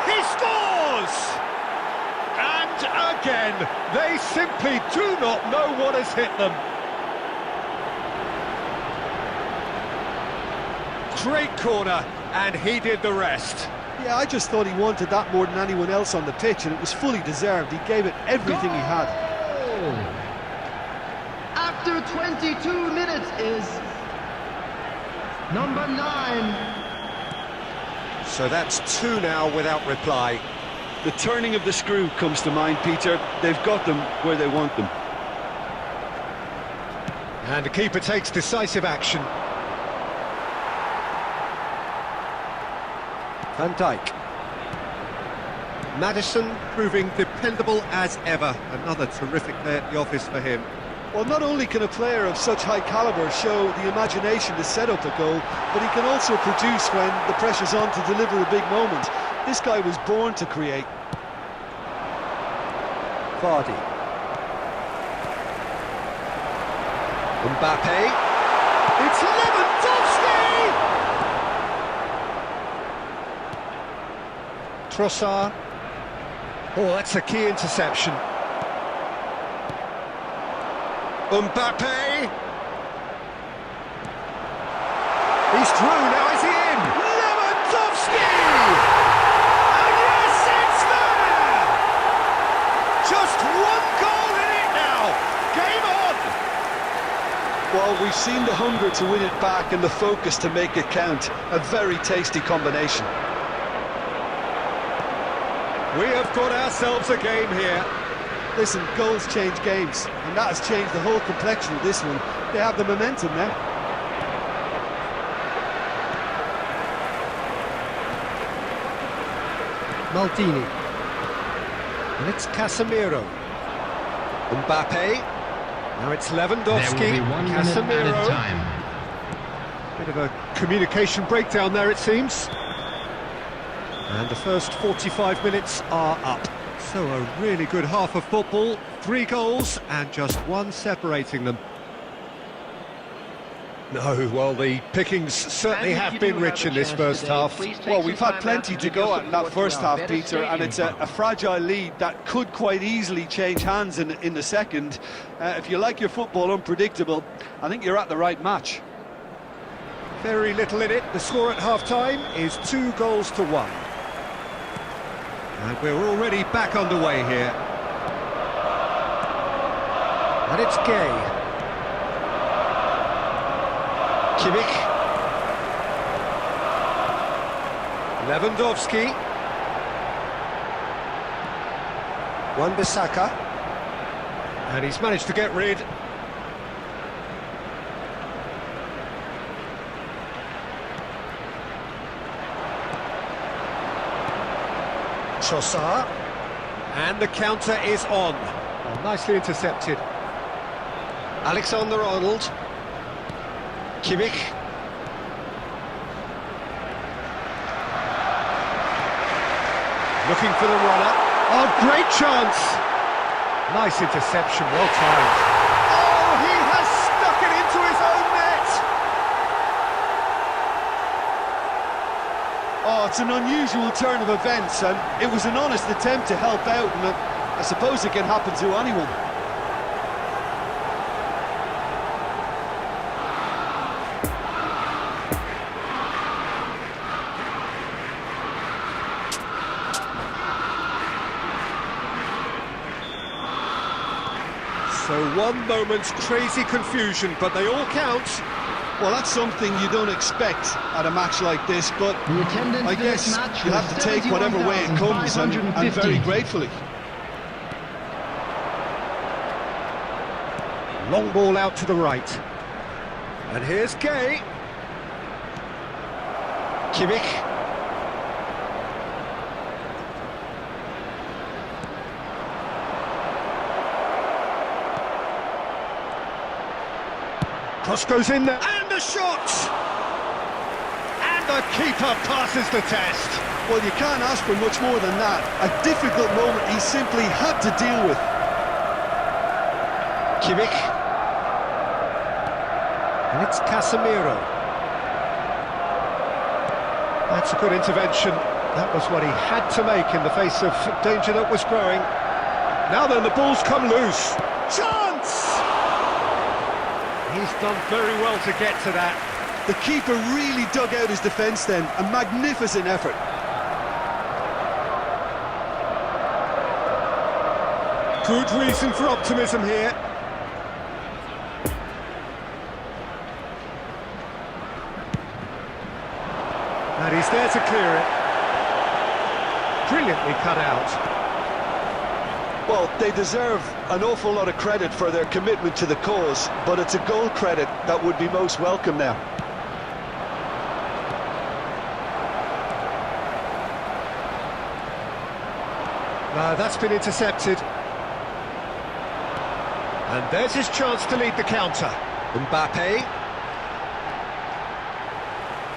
He scores! And again, they simply do not know what has hit them. Great corner, and he did the rest. Yeah, I just thought he wanted that more than anyone else on the pitch, and it was fully deserved. He gave it everything he had. After 22 minutes is number 9. So that's 2 now without reply. The turning of the screw comes to mind, Peter. They've got them where they want them. And the keeper takes decisive action. Van Dijk. Maddison proving dependable as ever. Another terrific day at the office for him. Well, not only can a player of such high calibre show the imagination to set up a goal, but he can also produce when the pressure's on to deliver a big moment. This guy was born to create. Vardy. Mbappe. It's Lewandowski! Trossard. Oh, that's a key interception. Mbappe. He's through, now is he in? Lewandowski! And yes, it's there! Just one goal in it now. Game on! Well, we've seen the hunger to win it back and the focus to make it count. A very tasty combination. We have got ourselves a game here. Listen, goals change games, and that has changed the whole complexion of this one. They have the momentum now. Maldini. And it's Casemiro. Mbappe. Now it's Lewandowski. There will be 1 minute Casemiro. added time. Bit of a communication breakdown there, it seems. And the first 45 minutes are up. So a really good half of football, 3 goals and just 1 separating them. No, well, the pickings certainly have been rich in this first half. Well, we've had plenty to go at in that first half, Peter, and it's a fragile lead that could quite easily change hands in the second. If you like your football unpredictable, I think you're at the right match. Very little in it. The score at half-time is 2-1. And we're already back underway here. And it's Gay. Kimmich. Lewandowski. Wan-Bissaka. And he's managed to get rid. Trossard, and the counter is on. Well, nicely intercepted. Alexander-Arnold. Kimmich. Looking for the runner. Oh, great chance! Nice interception, well timed. Oh, he has stuck it into his own net! Oh, it's an unusual turn of events, and it was an honest attempt to help out, and I suppose it can happen to anyone. So one moment's crazy confusion, but they all count. Well, that's something you don't expect at a match like this, but The attendance I for this guess match you was have to take whatever way it comes, and very 71,550. gratefully. Long ball out to the right. And here's Gay. Kimmich. Cross goes in there, and the shot! And the keeper passes the test. Well, you can't ask for much more than that. A difficult moment he simply had to deal with. Kimmich. And it's Casemiro. That's a good intervention. That was what he had to make in the face of danger that was growing. Now then, the ball's come loose. Chance! He's done very well to get to that. The keeper really dug out his defence then. A magnificent effort. Good reason for optimism here. And he's there to clear it. Brilliantly cut out. Well, they deserve an awful lot of credit for their commitment to the cause, but it's a goal credit that would be most welcome now. That's been intercepted. And there's his chance to lead the counter. Mbappe.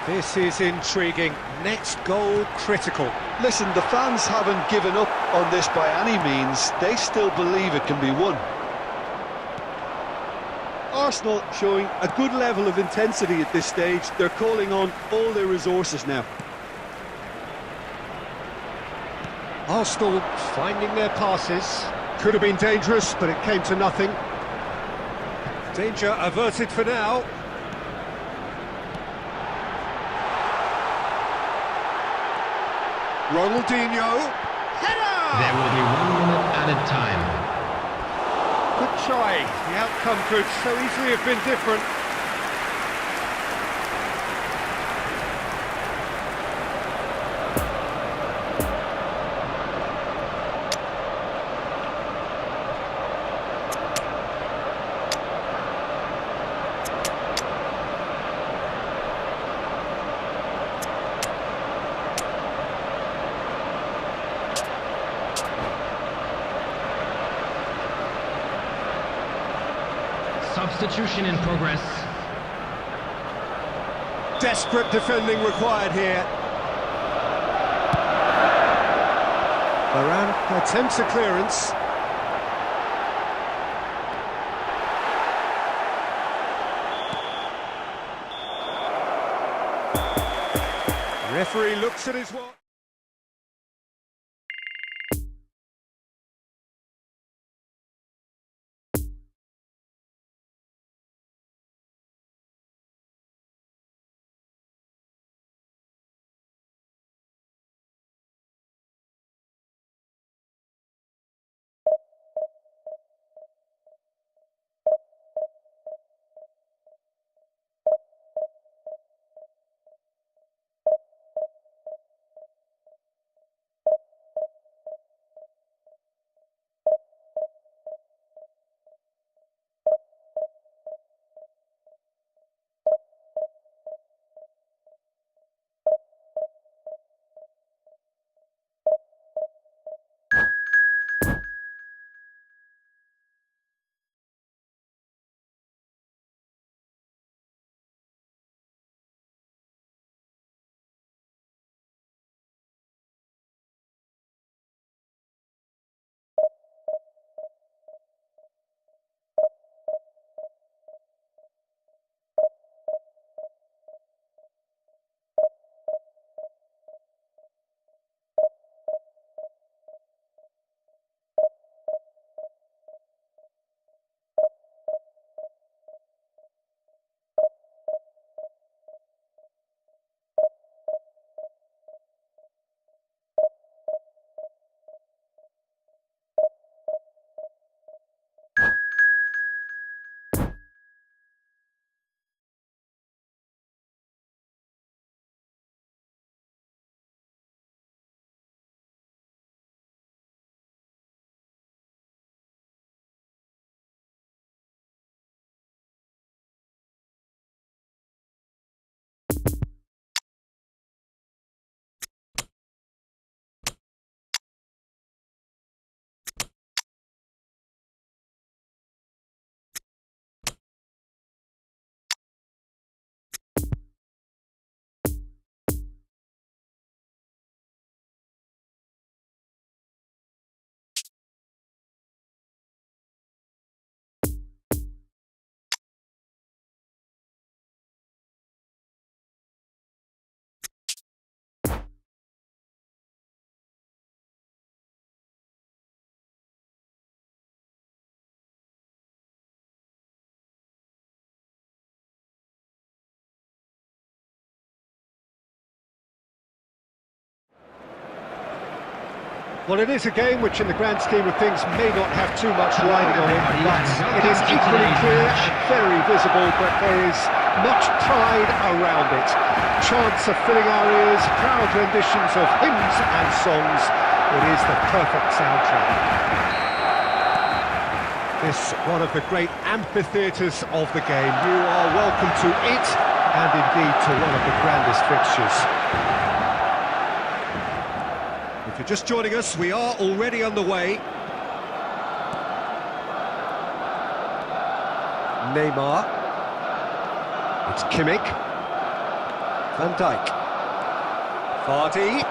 This is intriguing. Next goal critical. Listen, the fans haven't given up on this by any means. They still believe it can be won. Arsenal showing a good level of intensity at this stage. They're calling on all their resources now. Arsenal finding their passes. Could have been dangerous, but it came to nothing. Danger averted for now. Ronaldinho. Header! There will be 1 minute added time. Good try. The outcome could so easily have been different. Substitution in progress. Desperate defending required here. Varane attempts a clearance. Referee looks at his watch. Well, it is a game which in the grand scheme of things may not have too much riding on it, but it is equally clear and very visible that there is much pride around it. Chants are filling our ears, proud renditions of hymns and songs. It is the perfect soundtrack. This one of the great amphitheatres of the game. You are welcome to it, and indeed to one of the grandest fixtures. If you're just joining us, we are already underway. Neymar. It's Kimmich. Van Dijk. Vardy.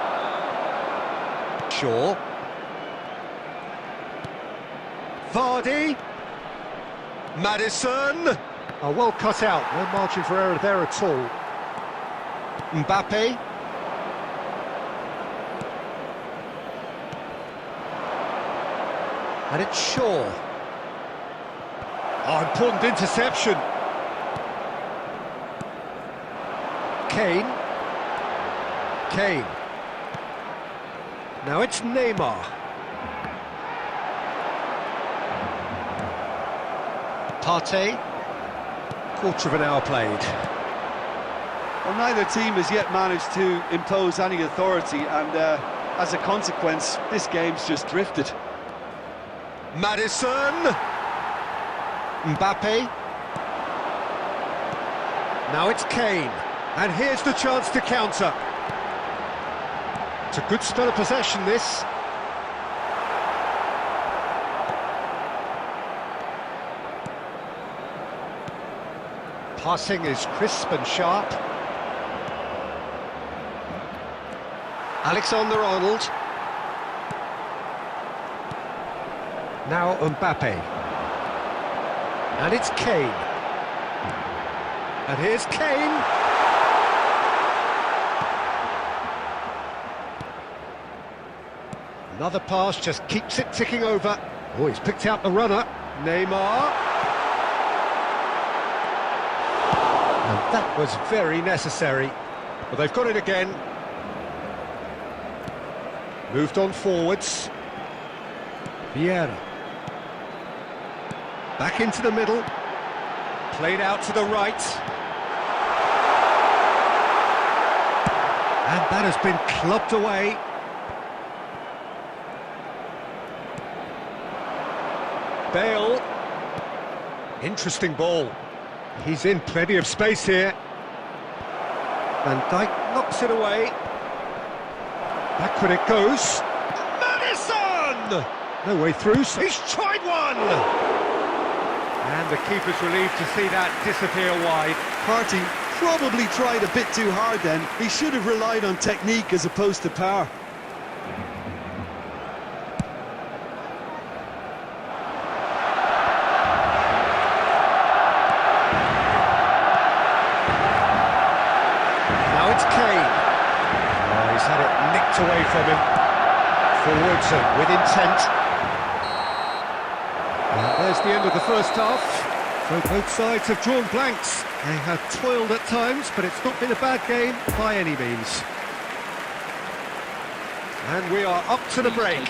Shaw. Vardy. Maddison. Oh, well cut out. No margin for error there at all. Mbappe. And it's Shaw. Oh, important interception. Kane. Now it's Neymar. Partey. Quarter of an hour played. Well, neither team has yet managed to impose any authority, and as a consequence, this game's just drifted. Maddison. Mbappe. Now it's Kane. And here's the chance to counter. It's a good spell of possession, this. Passing is crisp and sharp. Alexander-Arnold. Now Mbappe. And it's Kane. And here's Kane. Another pass just keeps it ticking over. Oh, he's picked out the runner. Neymar. And that was very necessary. But they've got it again. Moved on forwards. Vieira. Back into the middle. Played out to the right. And that has been clubbed away. Bale. Interesting ball. He's in plenty of space here. Van Dijk knocks it away. Backward it goes. Maddison! No way through, so he's tried one! And the keeper's relieved to see that disappear wide. Partey probably tried a bit too hard then. He should have relied on technique as opposed to power. Now it's Kane. Oh, he's had it nicked away from him. Forwards and with intent. And there's the end of the first half. So both sides have drawn blanks. They have toiled at times, but it's not been a bad game by any means. And we are up to the break.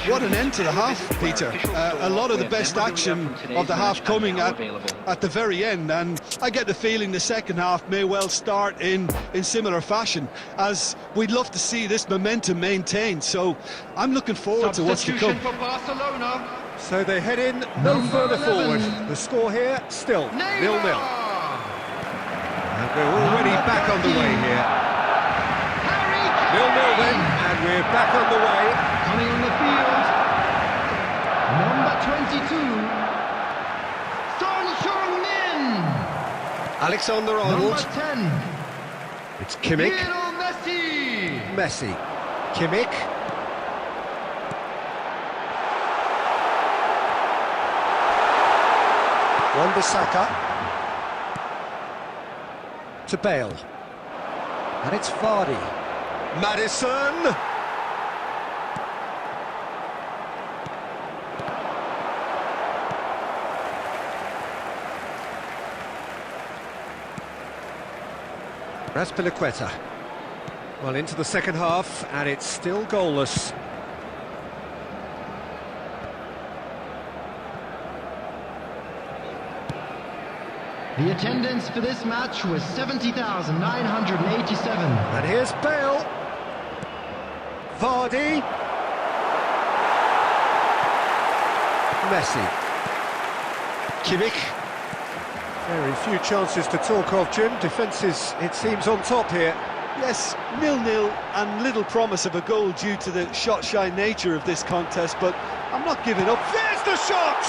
What an end to the half, Peter. A lot of the best action of the half coming at the very end, and I get the feeling the second half may well start in similar fashion, as we'd love to see this momentum maintained. So I'm looking forward to what's to come. For Barcelona. So they head in no further forward. The score here still 0-0. And we're already back on the way here. 0-0 then, and we're back on the way. Coming on the field, number 22, Son Heung-min. Alexander-Arnold. Number 10, It's Kimmich. Lionel Messi. Messi. Kimmich. Wan-Bissaka. To Bale. And it's Vardy. Maddison! Raspilicueta. Well, into the second half, and it's still goalless. The attendance for this match was 70,987. And here's Bale. Vardy. Messi. Kimmich. Very few chances to talk of, Jim. Defence is, it seems, on top here. Yes, 0-0 and little promise of a goal due to the shot-shy nature of this contest, but I'm not giving up. There's the shot!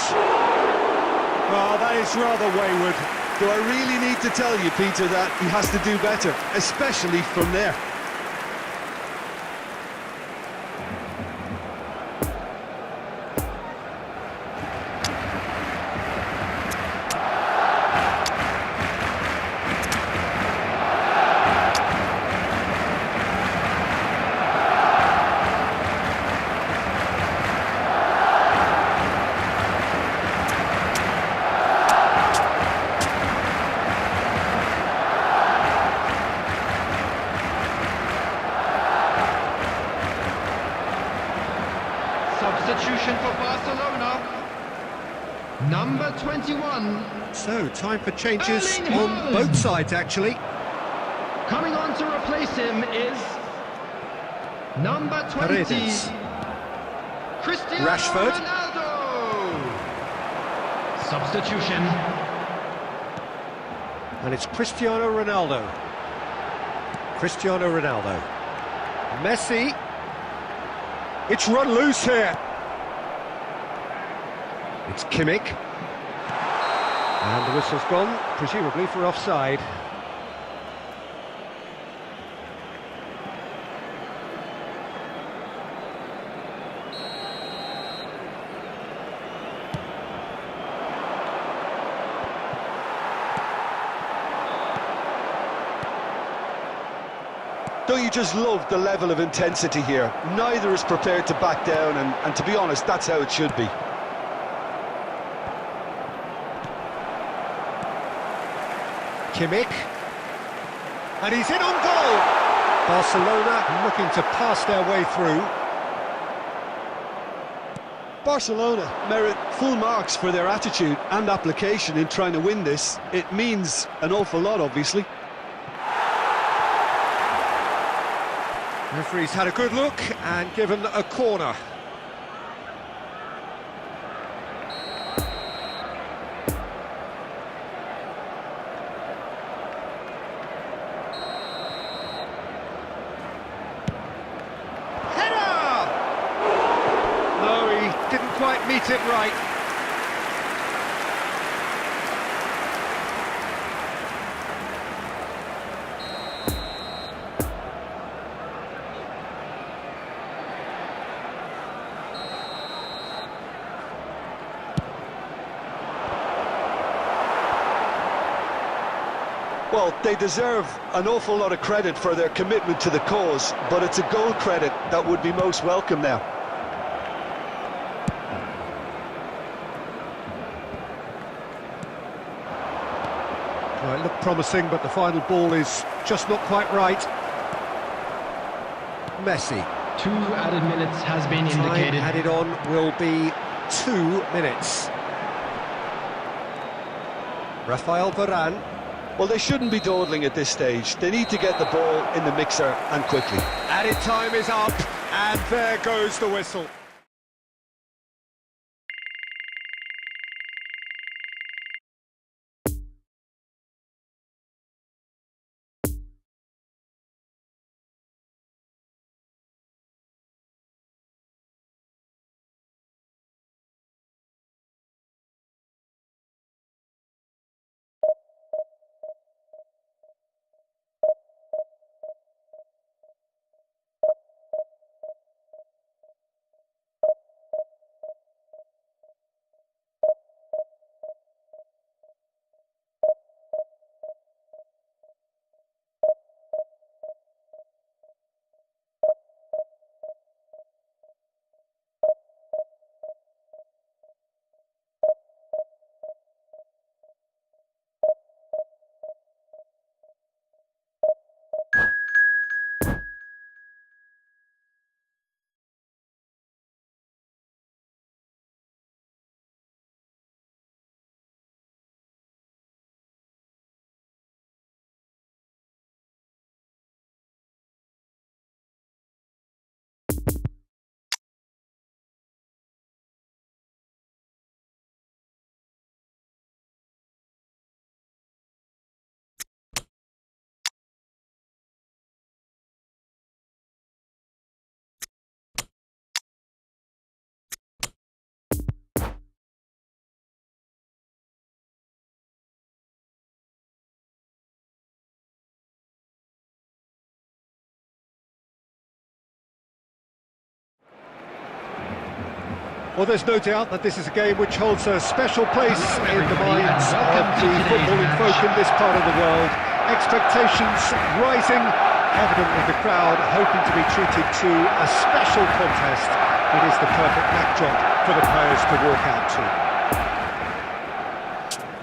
Oh, that is rather wayward. Do I really need to tell you, Peter, that he has to do better, especially from there? Substitution for Barcelona. Number 21. So, time for changes Erling on Haaland. both sides, actually. Coming on to replace him is number 20. Paredes. Cristiano Rashford. Ronaldo. Substitution. And it's Cristiano Ronaldo. Cristiano Ronaldo. Messi. It's run loose here. It's Kimmich. And the whistle's gone, presumably for offside. Don't you just love the level of intensity here? Neither is prepared to back down, and to be honest, that's how it should be. Kimmich. And he's in on goal! Barcelona looking to pass their way through. Barcelona merit full marks for their attitude and application in trying to win this. It means an awful lot, obviously. Referee's had a good look and given a corner. Header! No, he didn't quite meet it right. Well, they deserve an awful lot of credit for their commitment to the cause, but it's a goal credit that would be most welcome now. Well, it looked promising, but the final ball is just not quite right. Messi. 2 added minutes has been Time indicated. added on will be 2 minutes. Rafael Varane. Well, they shouldn't be dawdling at this stage. They need to get the ball in the mixer, and quickly. Added time is up, and there goes the whistle. Well, there's no doubt that this is a game which holds a special place in the minds of the footballing folk in this part of the world. Expectations rising, evidently the crowd hoping to be treated to a special contest. It is the perfect backdrop for the players to walk out to.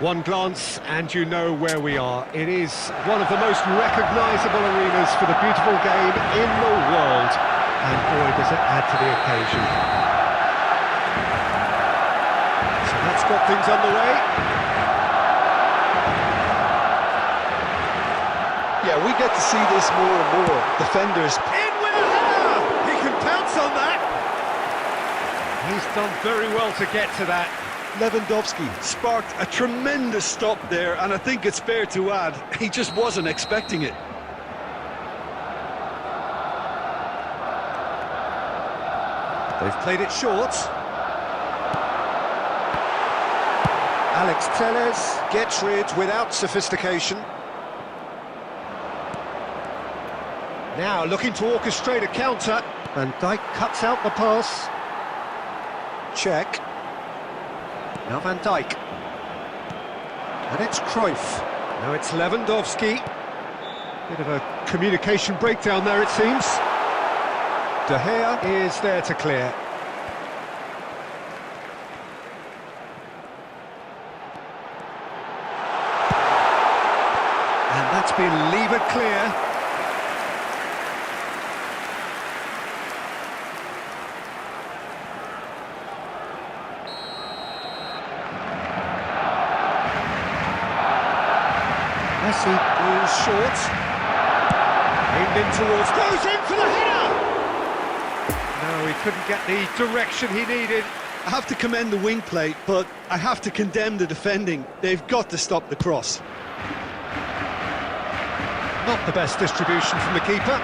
One glance and you know where we are. It is one of the most recognisable arenas for the beautiful game in the world. And boy, does it add to the occasion. So that's got things underway. Yeah, we get to see this more and more. Defenders In with a header! He can pounce on that! He's done very well to get to that. Lewandowski sparked a tremendous stop there, and I think it's fair to add, he just wasn't expecting it. They've played it short. Alex Telles gets rid without sophistication. Now looking to orchestrate a counter. Van Dijk cuts out the pass. Check. Now Van Dijk. And it's Cruyff. Now it's Lewandowski. Bit of a communication breakdown there, it seems. De Gea is there to clear. And that's been levered clear. Messi is short. Aimed in towards, goes in for the header! No, he couldn't get the direction he needed. I have to commend the wing play, but I have to condemn the defending. They've got to stop the cross. Not the best distribution from the keeper.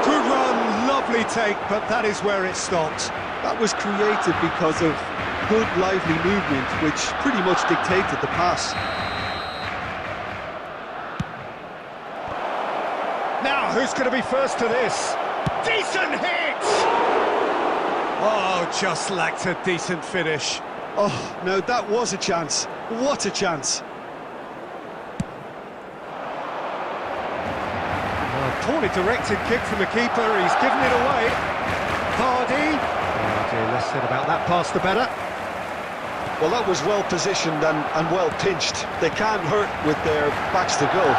Good run, lovely take, but that is where it stopped. That was created because of good, lively movement, which pretty much dictated the pass. Now, who's going to be first to this? Decent hit! Oh, just lacked a decent finish. Oh, no, that was a chance. What a chance. Poorly directed kick from the keeper, he's given it away. Vardy. Oh dear, less said about that pass the better. Well, that was well positioned and well pinched. They can't hurt with their backs to goal.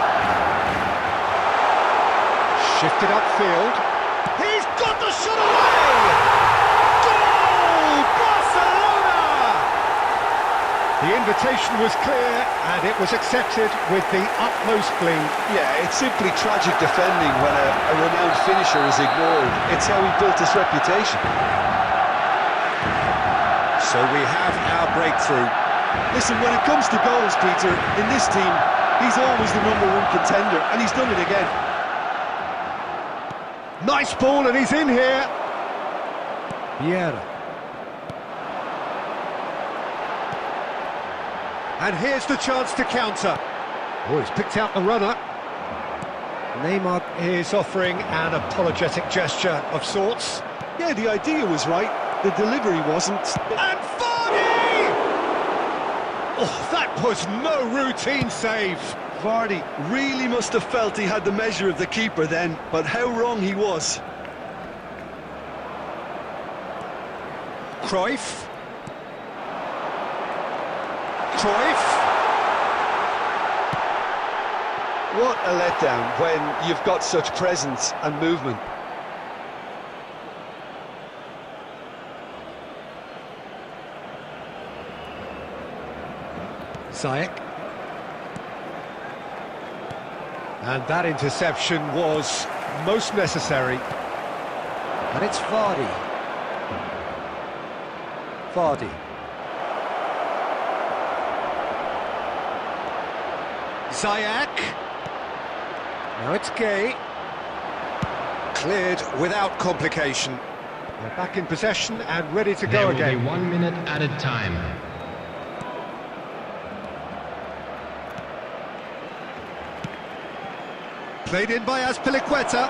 Shifted upfield. He's got the shot away! Goal! Barcelona! The invitation was clear and it was accepted with the utmost glee. Yeah, it's simply tragic defending when a renowned finisher is ignored. It's how he built his reputation. So we have our breakthrough. Listen, when it comes to goals, Peter, in this team, he's always the #1 contender, and he's done it again. Nice ball and he's in here. Vieira. And here's the chance to counter. Oh, he's picked out the runner. Neymar is offering an apologetic gesture of sorts. Yeah, the idea was right. The delivery wasn't. And Vardy! Oh, that was no routine save. Vardy really must have felt he had the measure of the keeper then, but how wrong he was. Cruyff. Cruyff. What a letdown when you've got such presence and movement. Ziyech. And that interception was most necessary. And it's Vardy. Vardy. Ziyech. Now it's Gay. Cleared without complication. They're back in possession and ready to go again. There will be 1 minute added time. Played in by Azpilicueta.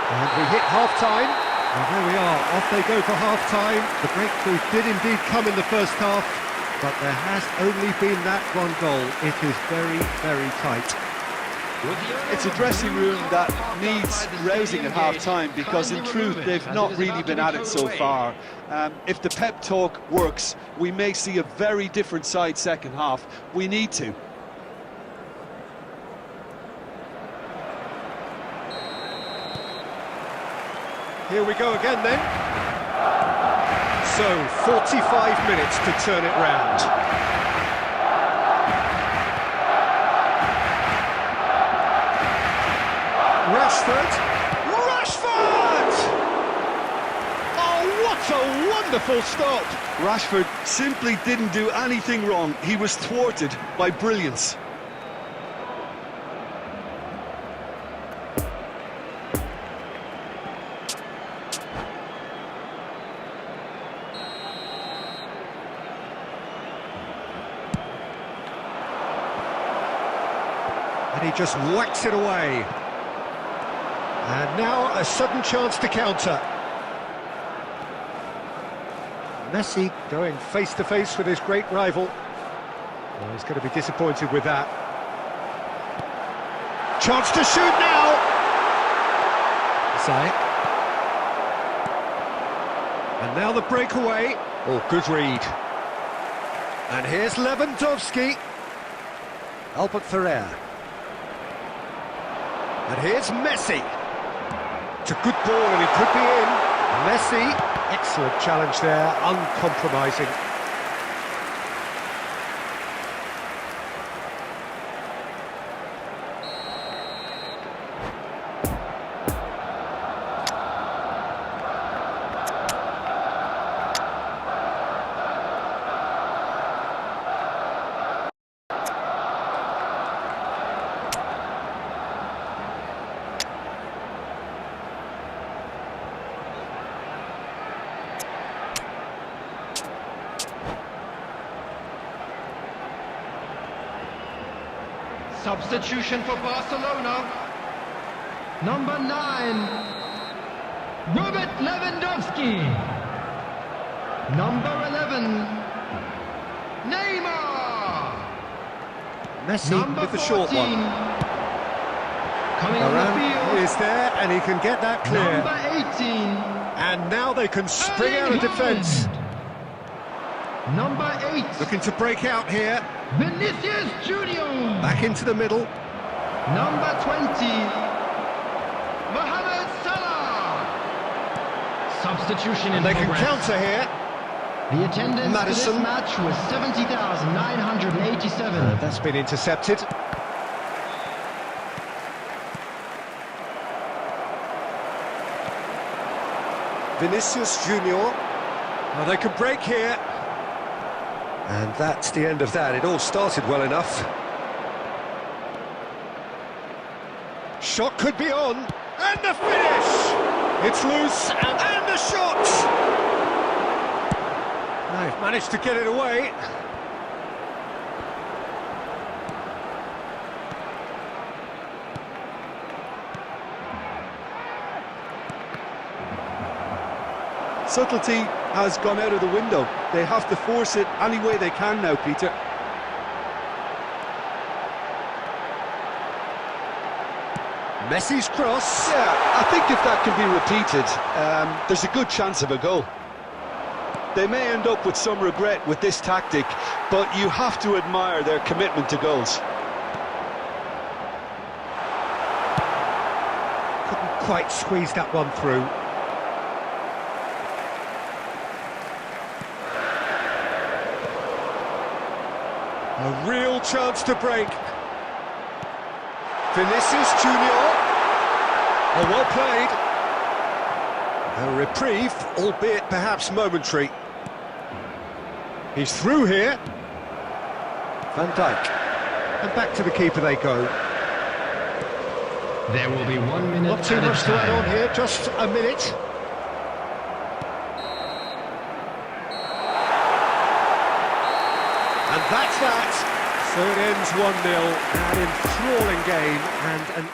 And we hit half-time. And there we are, off they go for half-time. The breakthrough did indeed come in the first half, but there has only been that one goal. It is very, very tight. It's a dressing room that needs rousing at half-time, because in truth they've not really been at it so far. If the pep talk works, we may see a very different side second half. We need to. Here we go again then. So, 45 minutes to turn it round. Rashford! Oh, what a wonderful stop! Rashford simply didn't do anything wrong. He was thwarted by brilliance. And he just whacks it away. And now a sudden chance to counter. Messi going face-to-face with his great rival. Well, he's going to be disappointed with that. Chance to shoot now! Sai. And now the breakaway. Oh, good read. And here's Lewandowski. Albert Ferrer. And here's Messi. It's a good ball and he could be in. Messi, excellent challenge there, uncompromising. Substitution for Barcelona. Number 9, Robert Lewandowski. Number 11, Neymar. Messi Number with the 14, short one. coming on the field. Is there, and he can get that clear. Number 18, And now they can spring out of Erling defence. Haaland. Number 8, Looking to break out here. Vinicius Junior. Back into the middle. Number 20, Mohamed Salah. Substitution in They can progress. counter here. The attendance for Madison. this match was 70,987. That's been intercepted. Vinicius Junior. Well, they can break here. And that's the end of that. It all started well enough. Shot could be on. And the finish! It's loose, and the shot! They've managed to get it away. Subtlety has gone out of the window. They have to force it any way they can now, Peter. Messi's cross. Yeah, I think if that can be repeated, there's a good chance of a goal. They may end up with some regret with this tactic, but you have to admire their commitment to goals. Couldn't quite squeeze that one through. A real chance to break. Vinicius Junior. Oh, well played. A reprieve, albeit perhaps momentary. He's through here. Van Dijk. And back to the keeper they go. There will be 1 minute. Not too much to add on here, just a minute. And that's that. So it ends 1-0, an enthralling game and an...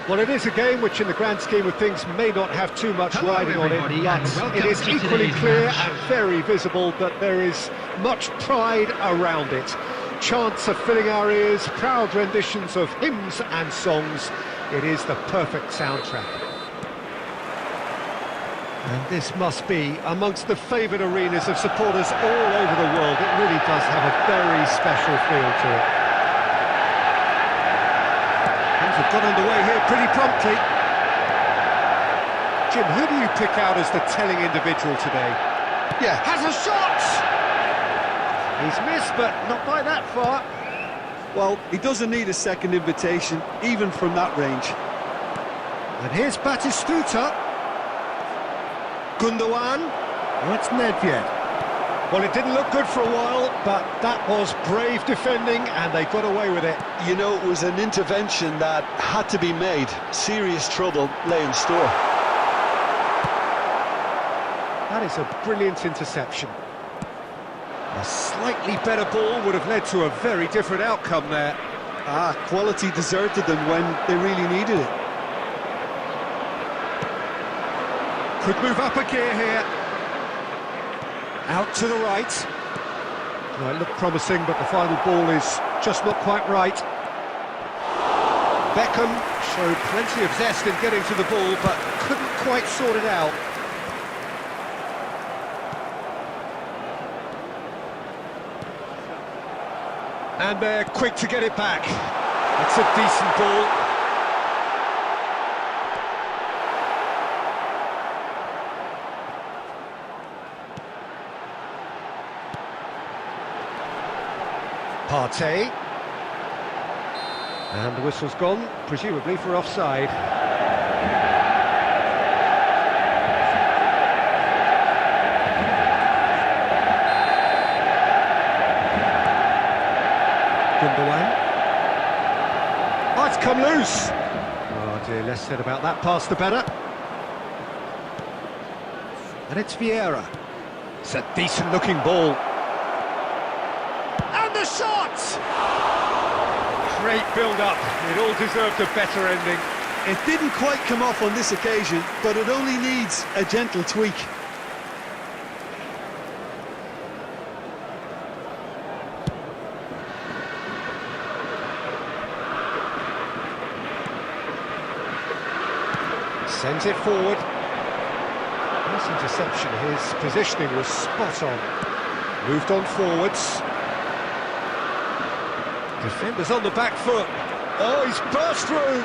Well, it is a game which in the grand scheme of things may not have too much riding on it, but it is equally clear and very visible that there is much pride around it. Chants are filling our ears, proud renditions of hymns and songs. It is the perfect soundtrack. And this must be amongst the favoured arenas of supporters all over the world. It really does have a very special feel to it. Have got underway here pretty promptly. Jim, who do you pick out as the telling individual today? Yeah. Has a shot! He's missed, but not by that far. Well, he doesn't need a second invitation, even from that range. And here's Batistuta. Gundogan. Oh, it's Nedved. Well, it didn't look good for a while, but that was brave defending, and they got away with it. You know, it was an intervention that had to be made. Serious trouble lay in store. That is a brilliant interception. A slightly better ball would have led to a very different outcome there. Quality deserted them when they really needed it. Could move up a gear here. Out to the right. Well, it looked promising, but the final ball is just not quite right. Beckham showed plenty of zest in getting to the ball, but couldn't quite sort it out. And they're quick to get it back. It's a decent ball. Partey. And the whistle's gone, presumably for offside. Gundogan. Oh, it's come loose. Oh dear, less said about that pass the better. And it's Vieira. It's a decent looking ball. And the shot! Great build-up. It all deserved a better ending. It didn't quite come off on this occasion, but it only needs a gentle tweak. Sends it forward. Nice interception. His positioning was spot on. Moved on forwards. Defenders on the back foot. Oh, he's burst through.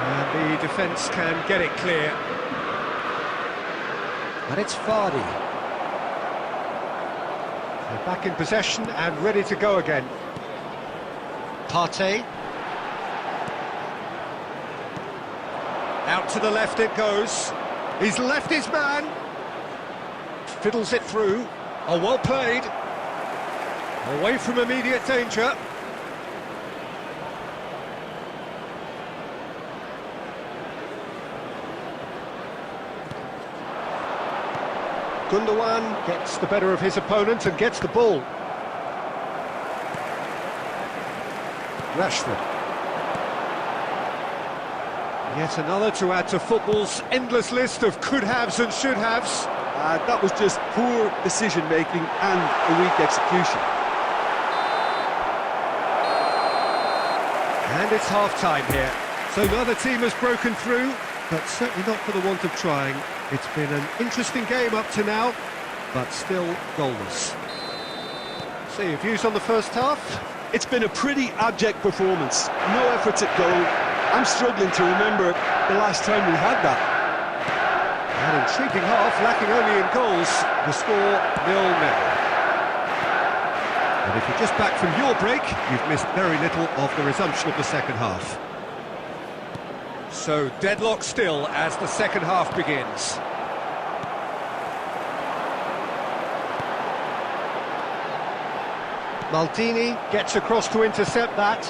And the defence can get it clear. And it's Vardy. They're back in possession and ready to go again. Partey. Out to the left it goes. He's left his man. Fiddles it through. Oh, well played. Away from immediate danger. Gundogan gets the better of his opponent and gets the ball. Rashford. Yet another to add to football's endless list of could-haves and should-haves. That was just poor decision-making and a weak execution. And it's half-time here. So neither team has broken through, but certainly not for the want of trying. It's been an interesting game up to now, but still goalless. See your views on the first half? It's been a pretty abject performance. No efforts at goal. I'm struggling to remember the last time we had that. An intriguing half, lacking only in goals. The score 0-0. And if you're just back from your break, you've missed very little of the resumption of the second half. So deadlock still as the second half begins. Maldini gets across to intercept that.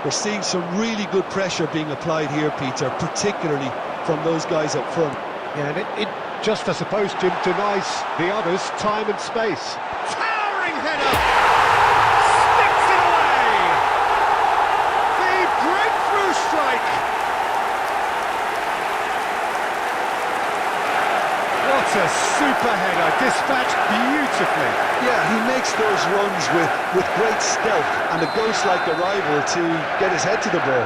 We're seeing some really good pressure being applied here, Peter, particularly from those guys up front. Yeah, and it just, I suppose, Jim, denies the others time and space. Towering header! Sticks it away! The breakthrough strike! What a super header, dispatched beautifully. Yeah, he makes those runs with great stealth and a ghost-like arrival to get his head to the ball.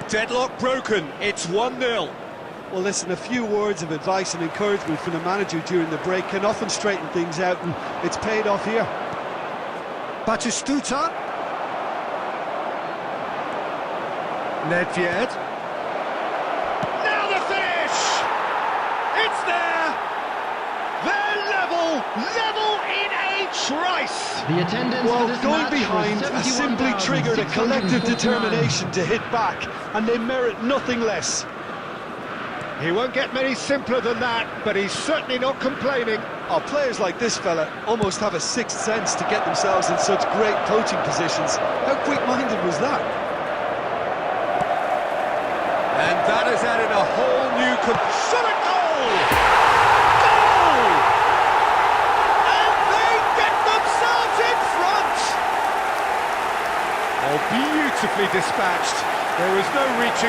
Deadlock broken, it's 1-0. Well, listen, a few words of advice and encouragement from the manager during the break can often straighten things out, and it's paid off here. Batistuta. Nedved. Now the finish! It's there! They're level in a trice! The attendance Well, for this going match behind was has simply triggered a collective 71,649. determination to hit back, and they merit nothing less. He won't get many simpler than that, but he's certainly not complaining. Oh, players like this fella almost have a sixth sense to get themselves in such great coaching positions. How quick-minded was that? And that has added a whole new shot at goal! Goal! And they get themselves in front! Oh, beautifully dispatched. There was no reaching